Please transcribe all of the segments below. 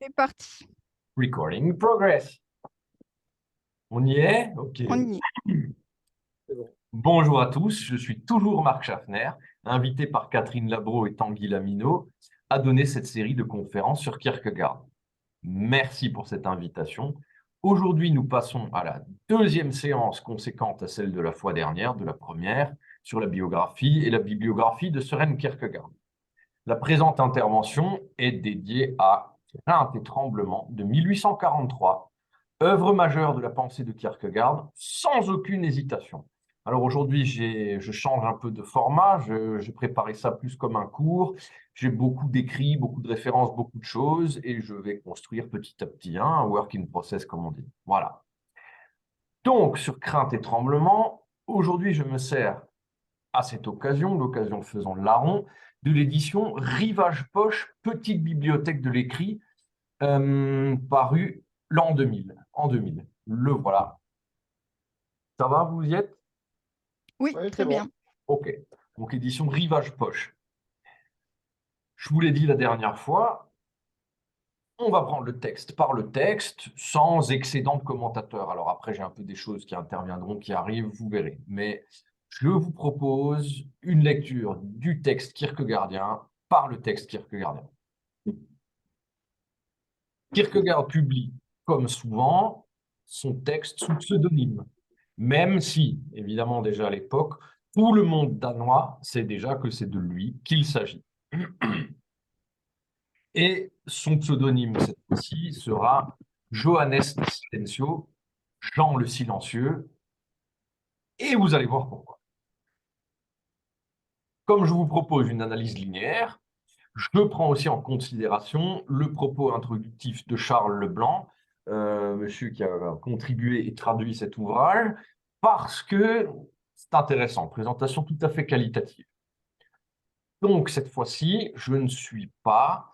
C'est parti, Recording progress. On y est? Ok. on y est. C'est bon. Bonjour à tous, je suis toujours Marc Schaffner, invité par Catherine Labro et Tanguy Lamineau à donner cette série de conférences sur Kierkegaard. Merci pour cette invitation. Aujourd'hui, nous passons à la deuxième séance conséquente à celle de la fois dernière, de la première, sur la biographie et la bibliographie de Søren Kierkegaard. La présente intervention est dédiée à Crainte et tremblement de 1843, œuvre majeure de la pensée de Kierkegaard, sans aucune hésitation. Alors aujourd'hui, je change un peu de format, j'ai préparé ça plus comme un cours, j'ai beaucoup d'écrits, beaucoup de références, beaucoup de choses, et je vais construire petit à petit un work in process, comme on dit. Voilà. Donc, sur Crainte et tremblement, aujourd'hui, je me sers à cette occasion, l'occasion faisant larron, de l'édition Rivage Poche, petite bibliothèque de l'écrit, paru l'an 2000, en 2000. Le voilà. Ça va, vous y êtes? Oui, Oui, très c'est bon. bien. Ok. Donc, édition Rivage Poche. Je vous l'ai dit la dernière fois, on va prendre le texte par le texte, sans excédent de commentateurs. Alors après, j'ai un peu des choses qui interviendront, qui arrivent, vous verrez. Mais je vous propose une lecture du texte kierkegaardien par le texte kierkegaardien. Kierkegaard publie, comme souvent, son texte sous pseudonyme, même si, évidemment, déjà à l'époque, tout le monde danois sait déjà que c'est de lui qu'il s'agit. Et son pseudonyme, cette fois-ci, sera Johannes Silencio, Jean le Silencieux, et vous allez voir pourquoi. Comme je vous propose une analyse linéaire, je prends aussi en considération le propos introductif de Charles Leblanc, monsieur qui a contribué et traduit cet ouvrage, parce que c'est intéressant, présentation tout à fait qualitative. Donc, cette fois-ci, je ne suis pas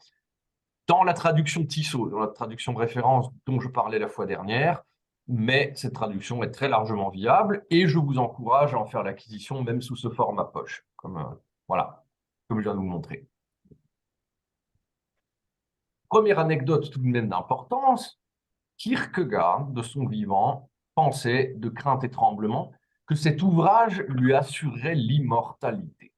dans la traduction Tissot, dans la traduction de référence dont je parlais la fois dernière, mais cette traduction est très largement viable et je vous encourage à en faire l'acquisition même sous ce format poche, voilà, comme je viens de vous montrer. Première anecdote tout de même d'importance, Kierkegaard, de son vivant, pensait de crainte et tremblement que cet ouvrage lui assurerait l'immortalité.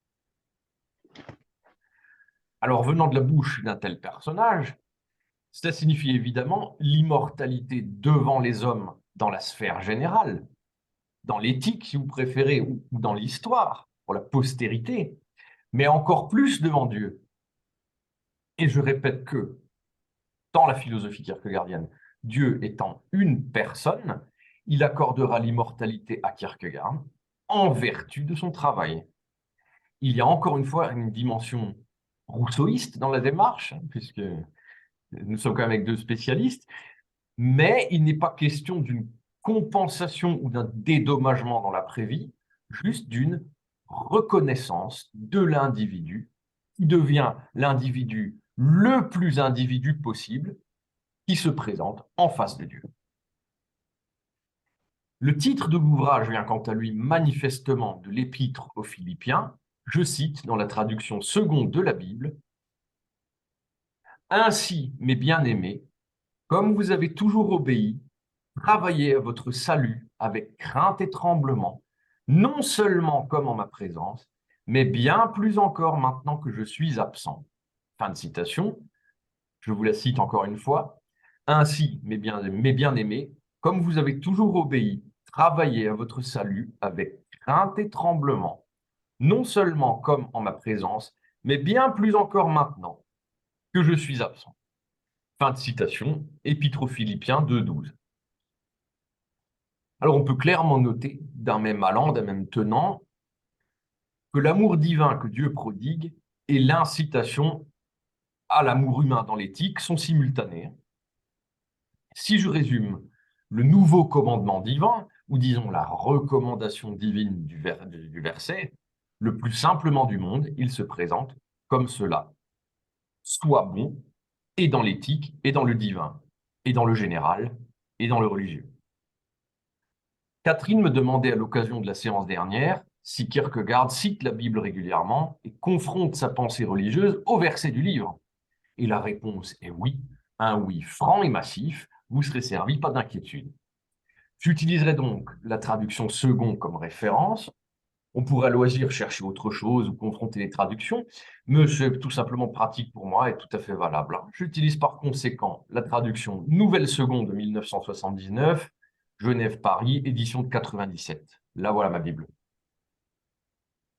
Alors, venant de la bouche d'un tel personnage, cela signifie évidemment l'immortalité devant les hommes dans la sphère générale, dans l'éthique, si vous préférez, ou dans l'histoire, pour la postérité, mais encore plus devant Dieu. Et je répète que, dans la philosophie kierkegaardienne, Dieu étant une personne, il accordera l'immortalité à Kierkegaard en vertu de son travail. Il y a encore une fois une dimension rousseauiste dans la démarche, puisque nous sommes quand même avec deux spécialistes, mais il n'est pas question d'une compensation ou d'un dédommagement dans l'après-vie, juste d'une reconnaissance de l'individu qui devient l'individu le plus individu possible qui se présente en face de Dieu. Le titre de l'ouvrage vient quant à lui manifestement de l'Épître aux Philippiens, je cite dans la traduction seconde de la Bible, « Ainsi, mes bien-aimés, comme vous avez toujours obéi, travaillez à votre salut avec crainte et tremblement, non seulement comme en ma présence, mais bien plus encore maintenant que je suis absent. » Fin de citation. Je vous la cite encore une fois. « Ainsi, mes bien-aimés, comme vous avez toujours obéi, travaillez à votre salut avec crainte et tremblement, non seulement comme en ma présence, mais bien plus encore maintenant que je suis absent. » Fin de citation, Épître aux Philippiens 2,12. Alors on peut clairement noter, d'un même allant, d'un même tenant, que l'amour divin que Dieu prodigue et l'incitation à l'amour humain dans l'éthique sont simultanés. Si je résume le nouveau commandement divin, ou disons la recommandation divine du verset, le plus simplement du monde, il se présente comme cela. Sois bon, et dans l'éthique, et dans le divin, et dans le général, et dans le religieux. Catherine me demandait à l'occasion de la séance dernière si Kierkegaard cite la Bible régulièrement et confronte sa pensée religieuse au verset du livre. Et la réponse est oui, un oui franc et massif, vous serez servi, pas d'inquiétude. J'utiliserai donc la traduction second comme référence. On pourrait à loisir chercher autre chose ou confronter les traductions, mais c'est tout simplement pratique pour moi et tout à fait valable. J'utilise par conséquent la traduction Nouvelle Seconde de 1979, Genève-Paris, édition de 97. Là, voilà ma Bible.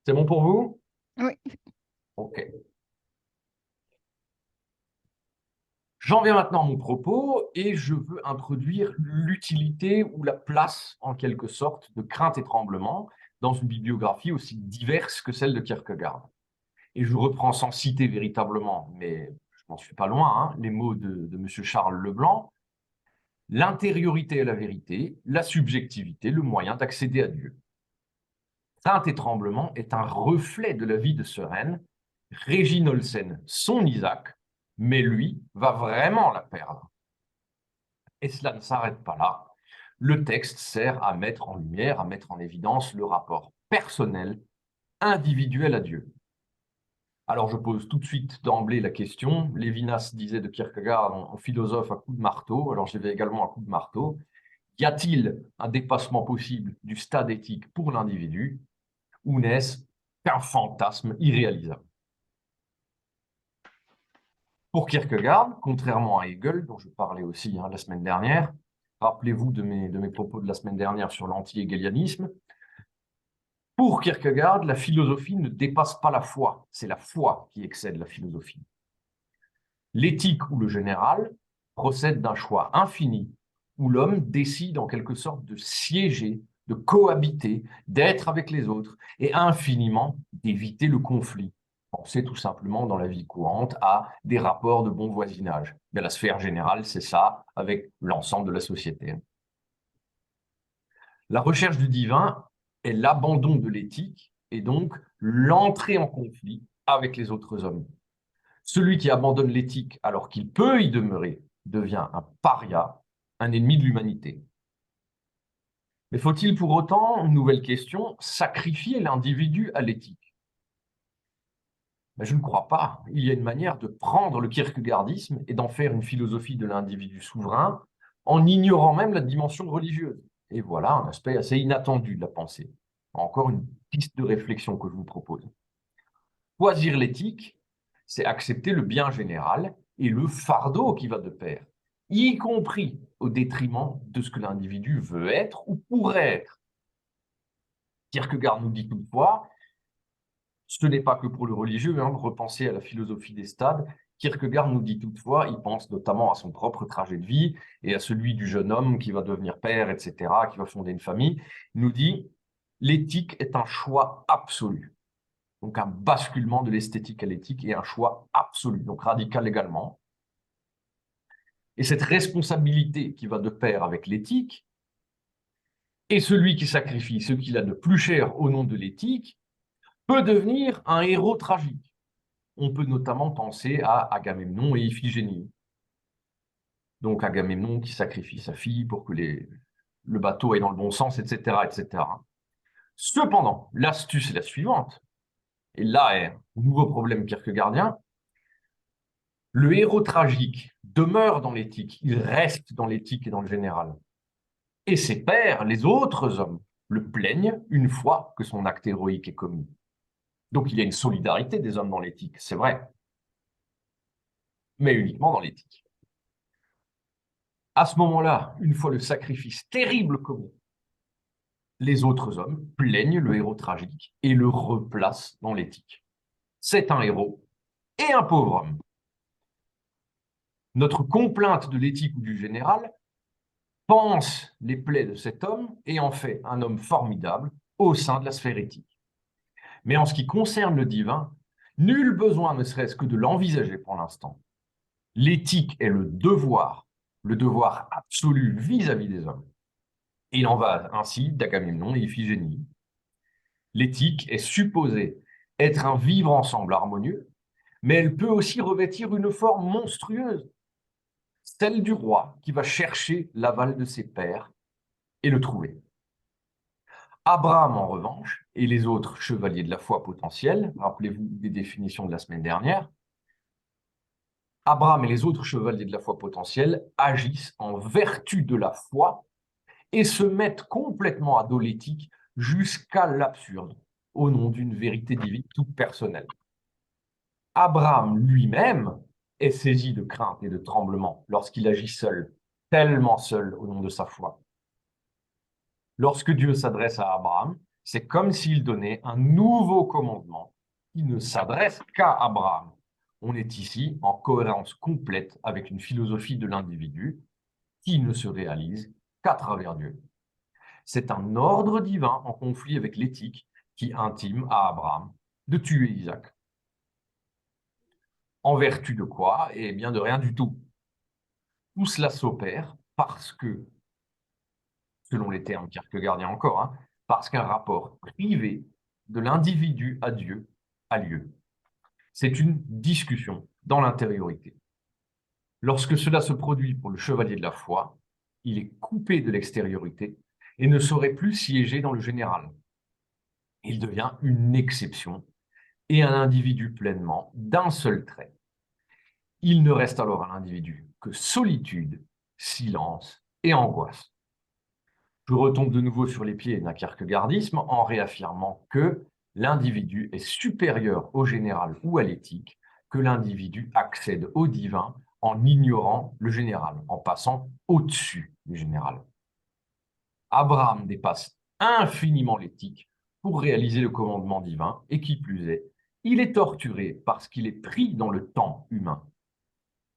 C'est bon pour vous? Oui. OK. J'en viens maintenant à mon propos et je veux introduire l'utilité ou la place, en quelque sorte, de Crainte et Tremblement dans une bibliographie aussi diverse que celle de Kierkegaard. Et je reprends sans citer véritablement, mais je n'en suis pas loin, les mots de M. Charles Leblanc: l'intériorité est la vérité, la subjectivité, le moyen d'accéder à Dieu. Crainte et Tremblement est un reflet de la vie de Sereine. Régine Olsen, son Isaac, mais lui va vraiment la perdre. Et cela ne s'arrête pas là. Le texte sert à mettre en lumière, à mettre en évidence le rapport personnel, individuel à Dieu. Alors je pose tout de suite d'emblée la question. Lévinas disait de Kierkegaard en philosophe à coups de marteau, alors j'y vais également à coups de marteau. Y a-t-il un dépassement possible du stade éthique pour l'individu, ou n'est-ce qu'un fantasme irréalisable? Pour Kierkegaard, contrairement à Hegel, dont je parlais aussi la semaine dernière, rappelez-vous de mes propos de la semaine dernière sur l'anti-hégélianisme, pour Kierkegaard, la philosophie ne dépasse pas la foi, c'est la foi qui excède la philosophie. L'éthique ou le général procède d'un choix infini où l'homme décide en quelque sorte de siéger, de cohabiter, d'être avec les autres et infiniment d'éviter le conflit. Pensez tout simplement dans la vie courante à des rapports de bon voisinage. Mais la sphère générale, c'est ça avec l'ensemble de la société. La recherche du divin est l'abandon de l'éthique et donc l'entrée en conflit avec les autres hommes. Celui qui abandonne l'éthique alors qu'il peut y demeurer devient un paria, un ennemi de l'humanité. Mais faut-il pour autant, une nouvelle question, sacrifier l'individu à l'éthique? Mais je ne crois pas. Il y a une manière de prendre le kierkegaardisme et d'en faire une philosophie de l'individu souverain en ignorant même la dimension religieuse. Et voilà un aspect assez inattendu de la pensée. Encore une piste de réflexion que je vous propose. Choisir l'éthique, c'est accepter le bien général et le fardeau qui va de pair, y compris au détriment de ce que l'individu veut être ou pourrait être. Kierkegaard nous dit toutefois, ce n'est pas que pour le religieux, repenser à la philosophie des stades. Kierkegaard nous dit toutefois, il pense notamment à son propre trajet de vie et à celui du jeune homme qui va devenir père, etc., qui va fonder une famille, il nous dit, l'éthique est un choix absolu. Donc un basculement de l'esthétique à l'éthique et un choix absolu, donc radical également. Et cette responsabilité qui va de pair avec l'éthique, et celui qui sacrifie ce qu'il a de plus cher au nom de l'éthique, peut devenir un héros tragique. On peut notamment penser à Agamemnon et Iphigénie. Donc Agamemnon qui sacrifie sa fille pour que le bateau aille dans le bon sens, etc., etc. Cependant, l'astuce est la suivante, et là est un nouveau problème kierkegaardien. Le héros tragique demeure dans l'éthique, il reste dans l'éthique et dans le général. Et ses pairs, les autres hommes, le plaignent une fois que son acte héroïque est commis. Donc il y a une solidarité des hommes dans l'éthique, c'est vrai, mais uniquement dans l'éthique. À ce moment-là, une fois le sacrifice terrible commis, les autres hommes plaignent le héros tragique et le replacent dans l'éthique. C'est un héros et un pauvre homme. Notre complainte de l'éthique ou du général pense les plaies de cet homme et en fait un homme formidable au sein de la sphère éthique. Mais en ce qui concerne le divin, nul besoin ne serait-ce que de l'envisager pour l'instant. L'éthique est le devoir absolu vis-à-vis des hommes. Et il en va ainsi d'Agamemnon et Iphigénie. L'éthique est supposée être un vivre ensemble harmonieux, mais elle peut aussi revêtir une forme monstrueuse, celle du roi qui va chercher l'aval de ses pairs et le trouver. Abraham, en revanche, et les autres chevaliers de la foi potentiels, rappelez-vous des définitions de la semaine dernière, Abraham et les autres chevaliers de la foi potentielle agissent en vertu de la foi et se mettent complètement à dos l'éthique jusqu'à l'absurde, au nom d'une vérité divine toute personnelle. Abraham lui-même est saisi de crainte et de tremblement lorsqu'il agit seul, tellement seul au nom de sa foi. Lorsque Dieu s'adresse à Abraham, c'est comme s'il donnait un nouveau commandement qui ne s'adresse qu'à Abraham. On est ici en cohérence complète avec une philosophie de l'individu qui ne se réalise qu'à travers Dieu. C'est un ordre divin en conflit avec l'éthique qui intime à Abraham de tuer Isaac. En vertu de quoi? Eh bien, de rien du tout. Tout cela s'opère parce que, selon les termes kierkegaardiens encore, parce qu'un rapport privé de l'individu à Dieu a lieu. C'est une discussion dans l'intériorité. Lorsque cela se produit pour le chevalier de la foi, il est coupé de l'extériorité et ne saurait plus siéger dans le général. Il devient une exception et un individu pleinement d'un seul trait. Il ne reste alors à l'individu que solitude, silence et angoisse. Je retombe de nouveau sur les pieds d'un kierkegaardisme en réaffirmant que l'individu est supérieur au général ou à l'éthique, que l'individu accède au divin en ignorant le général, en passant au-dessus du général. Abraham dépasse infiniment l'éthique pour réaliser le commandement divin, et qui plus est, il est torturé parce qu'il est pris dans le temps humain.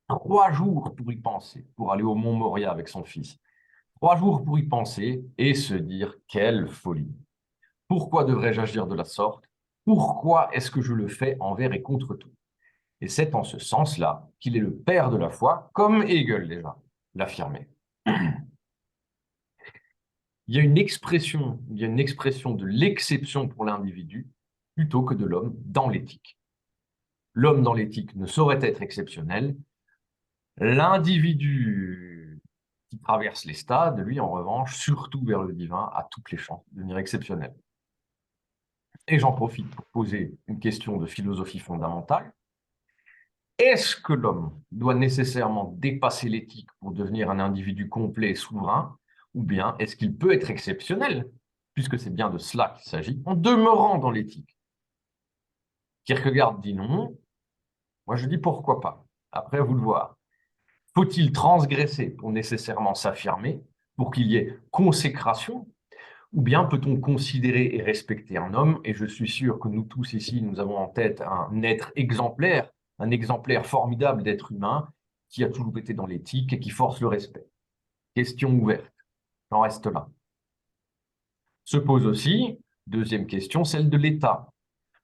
3 jours pour y penser, pour aller au mont Moria avec son fils. 3 jours pour y penser et se dire quelle folie. Pourquoi devrais-je agir de la sorte? Pourquoi est-ce que je le fais envers et contre tout? Et c'est en ce sens-là qu'il est le père de la foi, comme Hegel déjà l'affirmait. Il y a une expression de l'exception pour l'individu plutôt que de l'homme dans l'éthique. L'homme dans l'éthique ne saurait être exceptionnel. L'individu qui traverse les stades, lui, en revanche, surtout vers le divin, a toutes les chances de devenir exceptionnel. Et j'en profite pour poser une question de philosophie fondamentale. Est-ce que l'homme doit nécessairement dépasser l'éthique pour devenir un individu complet et souverain, ou bien est-ce qu'il peut être exceptionnel, puisque c'est bien de cela qu'il s'agit, en demeurant dans l'éthique? Kierkegaard dit non. Moi, je dis pourquoi pas. Après, à vous de voir. Faut-il transgresser pour nécessairement s'affirmer, pour qu'il y ait consécration, ou bien peut-on considérer et respecter un homme? Et je suis sûr que nous tous ici, nous avons en tête un être exemplaire, un exemplaire formidable d'être humain qui a toujours été dans l'éthique et qui force le respect. Question ouverte. J'en reste là. Se pose aussi, deuxième question, celle de l'État.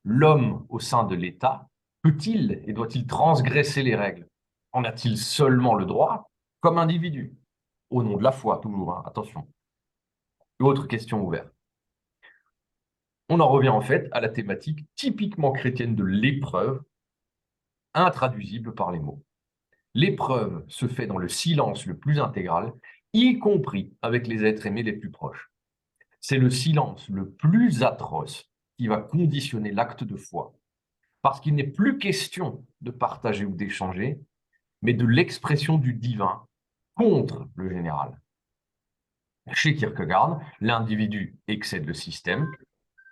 L'homme au sein de l'État peut-il et doit-il transgresser les règles? En a-t-il seulement le droit comme individu? Au nom de la foi, toujours, attention. Autre question ouverte. On en revient en fait à la thématique typiquement chrétienne de l'épreuve, intraduisible par les mots. L'épreuve se fait dans le silence le plus intégral, y compris avec les êtres aimés les plus proches. C'est le silence le plus atroce qui va conditionner l'acte de foi, parce qu'il n'est plus question de partager ou d'échanger, mais de l'expression du divin contre le général. Chez Kierkegaard, l'individu excède le système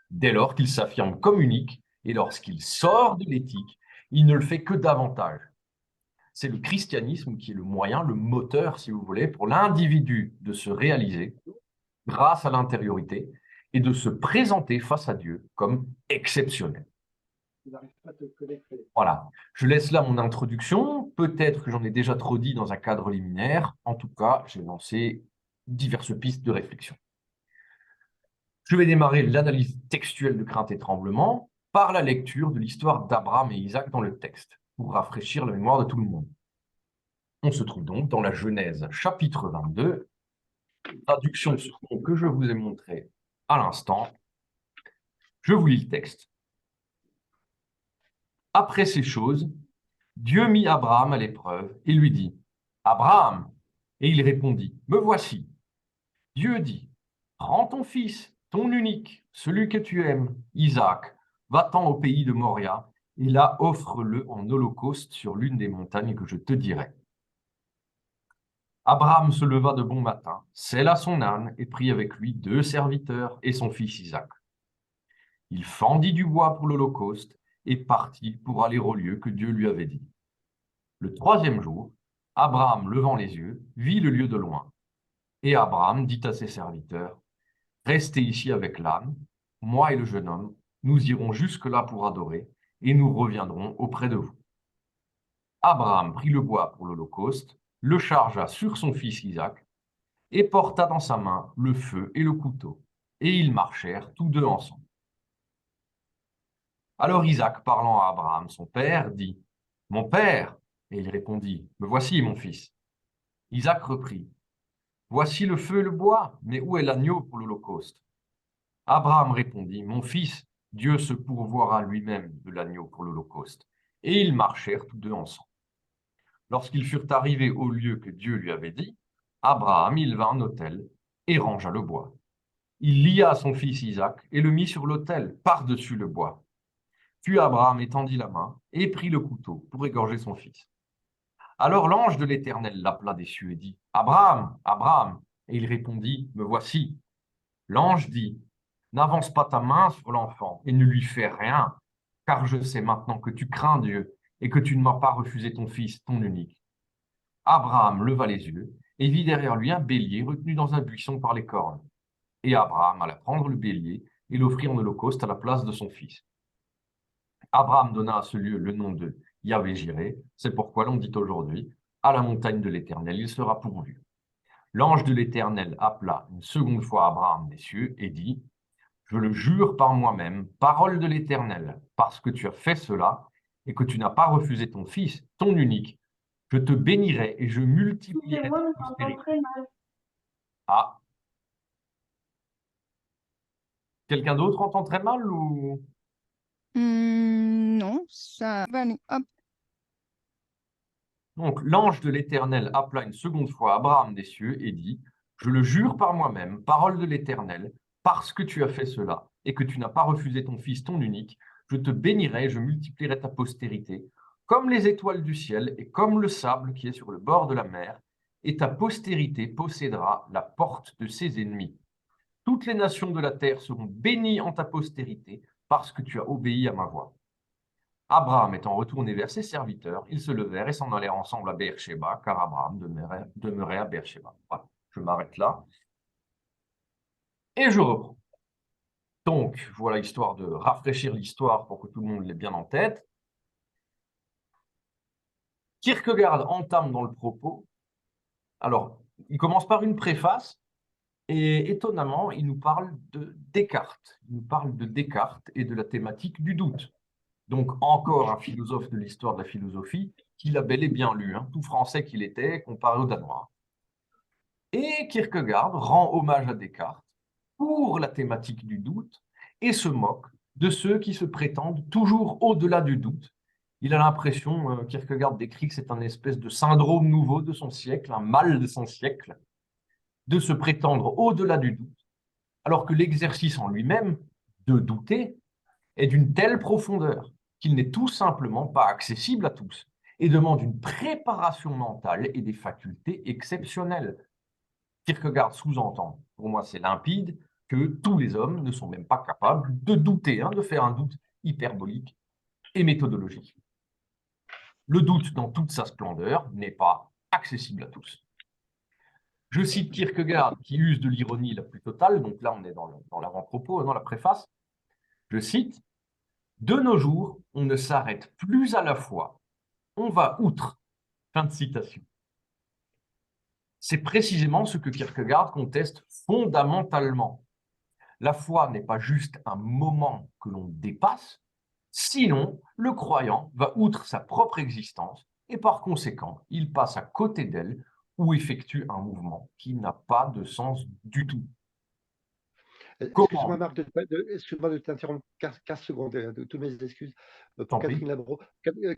dès lors qu'il s'affirme comme unique, et lorsqu'il sort de l'éthique, il ne le fait que davantage. C'est le christianisme qui est le moyen, le moteur, si vous voulez, pour l'individu de se réaliser grâce à l'intériorité et de se présenter face à Dieu comme exceptionnel. Voilà, je laisse là mon introduction. Peut-être que j'en ai déjà trop dit dans un cadre liminaire. En tout cas, j'ai lancé diverses pistes de réflexion. Je vais démarrer l'analyse textuelle de Crainte et Tremblement par la lecture de l'histoire d'Abraham et Isaac dans le texte, pour rafraîchir la mémoire de tout le monde. On se trouve donc dans la Genèse, chapitre 22, traduction sur fond que je vous ai montré à l'instant. Je vous lis le texte. Après ces choses, Dieu mit Abraham à l'épreuve et lui dit, « Abraham !» Et il répondit, « Me voici. » Dieu dit, « Prends ton fils, ton unique, celui que tu aimes, Isaac, va-t'en au pays de Moria et là, offre-le en holocauste sur l'une des montagnes que je te dirai. » Abraham se leva de bon matin, sella son âne et prit avec lui 2 serviteurs et son fils Isaac. Il fendit du bois pour l'holocauste et partit pour aller au lieu que Dieu lui avait dit. Le 3e jour, Abraham, levant les yeux, vit le lieu de loin. Et Abraham dit à ses serviteurs, « Restez ici avec l'âne, moi et le jeune homme, nous irons jusque-là pour adorer, et nous reviendrons auprès de vous. » Abraham prit le bois pour l'holocauste, le chargea sur son fils Isaac, et porta dans sa main le feu et le couteau, et ils marchèrent tous 2 ensemble. Alors Isaac, parlant à Abraham, son père, dit, « Mon père !» Et il répondit, « Me voici, mon fils. » Isaac reprit, « Voici le feu et le bois, mais où est l'agneau pour l'holocauste ?» Abraham répondit, « Mon fils, Dieu se pourvoira lui-même de l'agneau pour l'holocauste. » Et ils marchèrent tous 2 ensemble. Lorsqu'ils furent arrivés au lieu que Dieu lui avait dit, Abraham éleva un autel et rangea le bois. Il lia son fils Isaac et le mit sur l'autel, par-dessus le bois. Puis Abraham étendit la main et prit le couteau pour égorger son fils. Alors l'ange de l'Éternel l'appela des cieux et dit, « Abraham, Abraham !» Et il répondit, « Me voici. » L'ange dit, « N'avance pas ta main sur l'enfant et ne lui fais rien, car je sais maintenant que tu crains Dieu et que tu ne m'as pas refusé ton fils, ton unique. » Abraham leva les yeux et vit derrière lui un bélier retenu dans un buisson par les cornes. Et Abraham alla prendre le bélier et l'offrit en holocauste à la place de son fils. Abraham donna à ce lieu le nom de Yahvé-Jiré, c'est pourquoi l'on dit aujourd'hui, à la montagne de l'Éternel, il sera pourvu. L'ange de l'Éternel appela une seconde fois Abraham des cieux et dit, je le jure par moi-même, parole de l'Éternel, parce que tu as fait cela et que tu n'as pas refusé ton fils, ton unique, je te bénirai et je multiplierai ta postérité. Ah, quelqu'un d'autre entend très mal ou... Non, ça va aller. Hop. Donc, l'ange de l'Éternel appela une seconde fois Abraham des cieux et dit, je le jure par moi-même, parole de l'Éternel, parce que tu as fait cela et que tu n'as pas refusé ton fils, ton unique, je te bénirai et je multiplierai ta postérité, comme les étoiles du ciel et comme le sable qui est sur le bord de la mer, et ta postérité possédera la porte de ses ennemis. Toutes les nations de la terre seront bénies en ta postérité, parce que tu as obéi à ma voix. Abraham étant retourné vers ses serviteurs, ils se levèrent et s'en allèrent ensemble à Beersheba, car Abraham demeurait à Beersheba. Voilà, je m'arrête là. Et je reprends. Donc, voilà, histoire de rafraîchir l'histoire pour que tout le monde l'ait bien en tête. Kierkegaard entame dans le propos. Alors, il commence par une préface, et étonnamment, il nous parle de Descartes. Il nous parle de Descartes et de la thématique du doute. Donc, encore un philosophe de l'histoire de la philosophie qu'il a bel et bien lu, hein, tout français qu'il était, comparé au danois. Et Kierkegaard rend hommage à Descartes pour la thématique du doute et se moque de ceux qui se prétendent toujours au-delà du doute. Il a l'impression, Kierkegaard décrit que c'est un espèce de syndrome nouveau de son siècle, un mal de son siècle, de se prétendre au-delà du doute, alors que l'exercice en lui-même de douter est d'une telle profondeur qu'il n'est tout simplement pas accessible à tous et demande une préparation mentale et des facultés exceptionnelles. Kierkegaard sous-entend, pour moi c'est limpide, que tous les hommes ne sont même pas capables de douter, de faire un doute hyperbolique et méthodologique. Le doute dans toute sa splendeur n'est pas accessible à tous. Je cite Kierkegaard qui use de l'ironie la plus totale, donc là on est dans l'avant-propos, dans la préface. Je cite, « De nos jours, on ne s'arrête plus à la foi, on va outre. » Fin de citation. C'est précisément ce que Kierkegaard conteste fondamentalement. La foi n'est pas juste un moment que l'on dépasse, sinon le croyant va outre sa propre existence et par conséquent, il passe à côté d'elle ou effectue un mouvement qui n'a pas de sens du tout. Excuse-moi, Comment? Marc, excuse-moi de t'interrompre 15 secondes, toutes mes excuses pour T'en prie. Catherine Labro.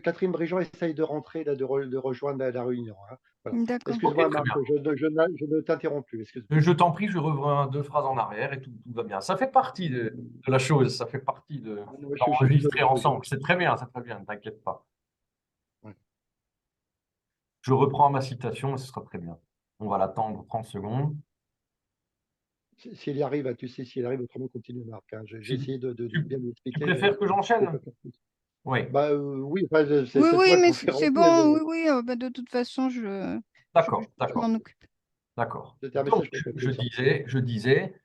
Catherine Brigeon essaye de rentrer, là, de rejoindre la réunion, hein. Voilà. D'accord. Ok, Excuse-moi, très Marc, bien. je ne t'interromps plus, excuse-moi. Je t'en prie, je reviens 2 phrases en arrière et tout va bien. Ça fait partie de la chose, ça fait partie Je suis désolé, d'enregistrer ensemble. C'est très bien, ne t'inquiète pas. ouais. Je reprends ma citation et ce sera très bien. On va l'attendre 30 secondes. Si elle y arrive, tu sais, si elle arrive, autrement, continue, Marc, hein. J'ai essayé de Tu, bien lui tu expliquer, mais préfères que je ne peux j'enchaîne? pas faire plus. Oui, Bah, oui, enfin, Oui, c'est oui, toi le mais c'est conférencier, bon. mais Oui, oui. Bah, de toute façon, je d'accord, m'en d'accord, occupe. d'accord. c'était un Donc, message pour je Catherine, surtout. disais, je disais,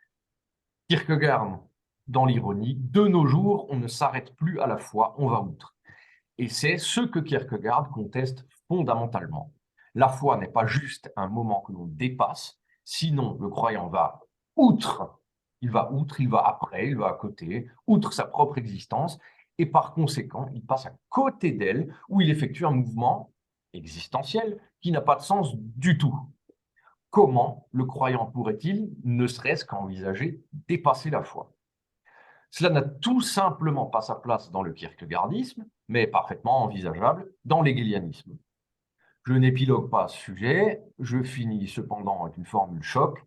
Kierkegaard, dans l'ironie, de nos jours, on ne s'arrête plus à la foi, on va outre. Et c'est ce que Kierkegaard conteste fondamentalement. La foi n'est pas juste un moment que l'on dépasse, sinon le croyant va outre. Il va outre, il va après, il va à côté, outre sa propre existence, et par conséquent, il passe à côté d'elle, où il effectue un mouvement existentiel qui n'a pas de sens du tout. Comment le croyant pourrait-il, ne serait-ce qu'envisager dépasser la foi? Cela n'a tout simplement pas sa place dans le kierkegaardisme, mais est parfaitement envisageable dans l'hegelianisme. Je n'épilogue pas à ce sujet, je finis cependant avec une formule choc.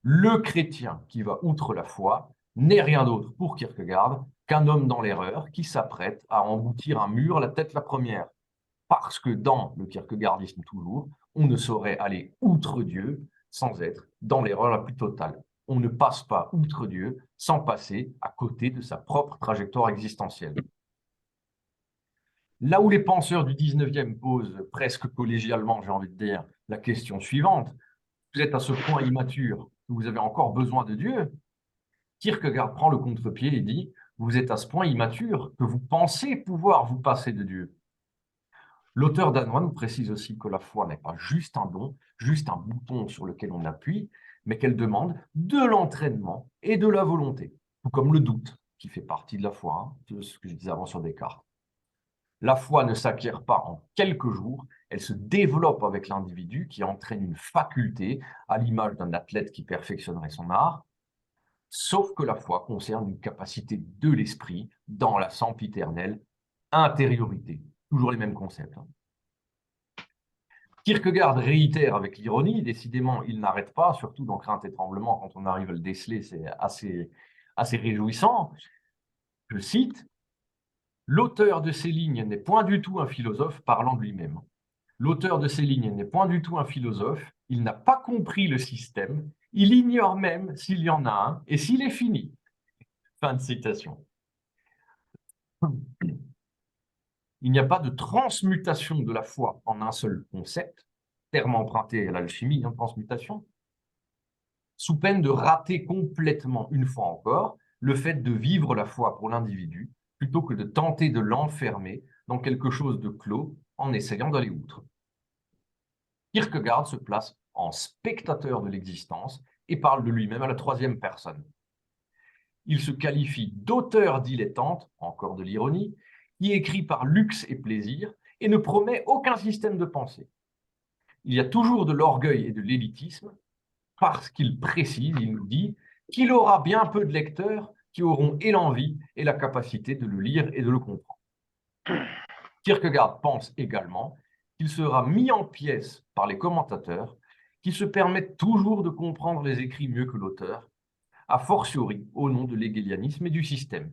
Le chrétien qui va outre la foi n'est rien d'autre pour Kierkegaard qu'un homme dans l'erreur qui s'apprête à emboutir un mur la tête la première. Parce que dans le kierkegaardisme toujours, on ne saurait aller outre Dieu sans être dans l'erreur la plus totale. On ne passe pas outre Dieu sans passer à côté de sa propre trajectoire existentielle. Là où les penseurs du 19e posent presque collégialement, j'ai envie de dire, la question suivante, vous êtes à ce point immature que vous avez encore besoin de Dieu, Kierkegaard prend le contre-pied et dit, vous êtes à ce point immature que vous pensez pouvoir vous passer de Dieu. L'auteur danois nous précise aussi que la foi n'est pas juste un don, juste un bouton sur lequel on appuie, mais qu'elle demande de l'entraînement et de la volonté, tout comme le doute, qui fait partie de la foi, de ce que je disais avant sur Descartes. La foi ne s'acquiert pas en quelques jours, elle se développe avec l'individu qui entraîne une faculté, à l'image d'un athlète qui perfectionnerait son art, sauf que la foi concerne une capacité de l'esprit dans la sempiternelle intériorité. Toujours les mêmes concepts. Kierkegaard réitère avec l'ironie, décidément, il n'arrête pas, surtout dans Crainte et Tremblement, quand on arrive à le déceler, c'est assez réjouissant. Je cite, l'auteur de ces lignes n'est point du tout un philosophe parlant de lui-même. L'auteur de ces lignes n'est point du tout un philosophe, il n'a pas compris le système, il ignore même s'il y en a un et s'il est fini. Fin de citation. Il n'y a pas de transmutation de la foi en un seul concept, terme emprunté à l'alchimie, transmutation, sous peine de rater complètement, une fois encore, le fait de vivre la foi pour l'individu, plutôt que de tenter de l'enfermer dans quelque chose de clos en essayant d'aller outre. Kierkegaard se place en spectateur de l'existence et parle de lui-même à la troisième personne. Il se qualifie d'auteur dilettante, encore de l'ironie, qui écrit par luxe et plaisir et ne promet aucun système de pensée. Il y a toujours de l'orgueil et de l'élitisme, parce qu'il précise, il nous dit, qu'il aura bien peu de lecteurs qui auront et l'envie et la capacité de le lire et de le comprendre. Kierkegaard pense également qu'il sera mis en pièces par les commentateurs qui se permettent toujours de comprendre les écrits mieux que l'auteur, a fortiori au nom de l'hegelianisme et du système.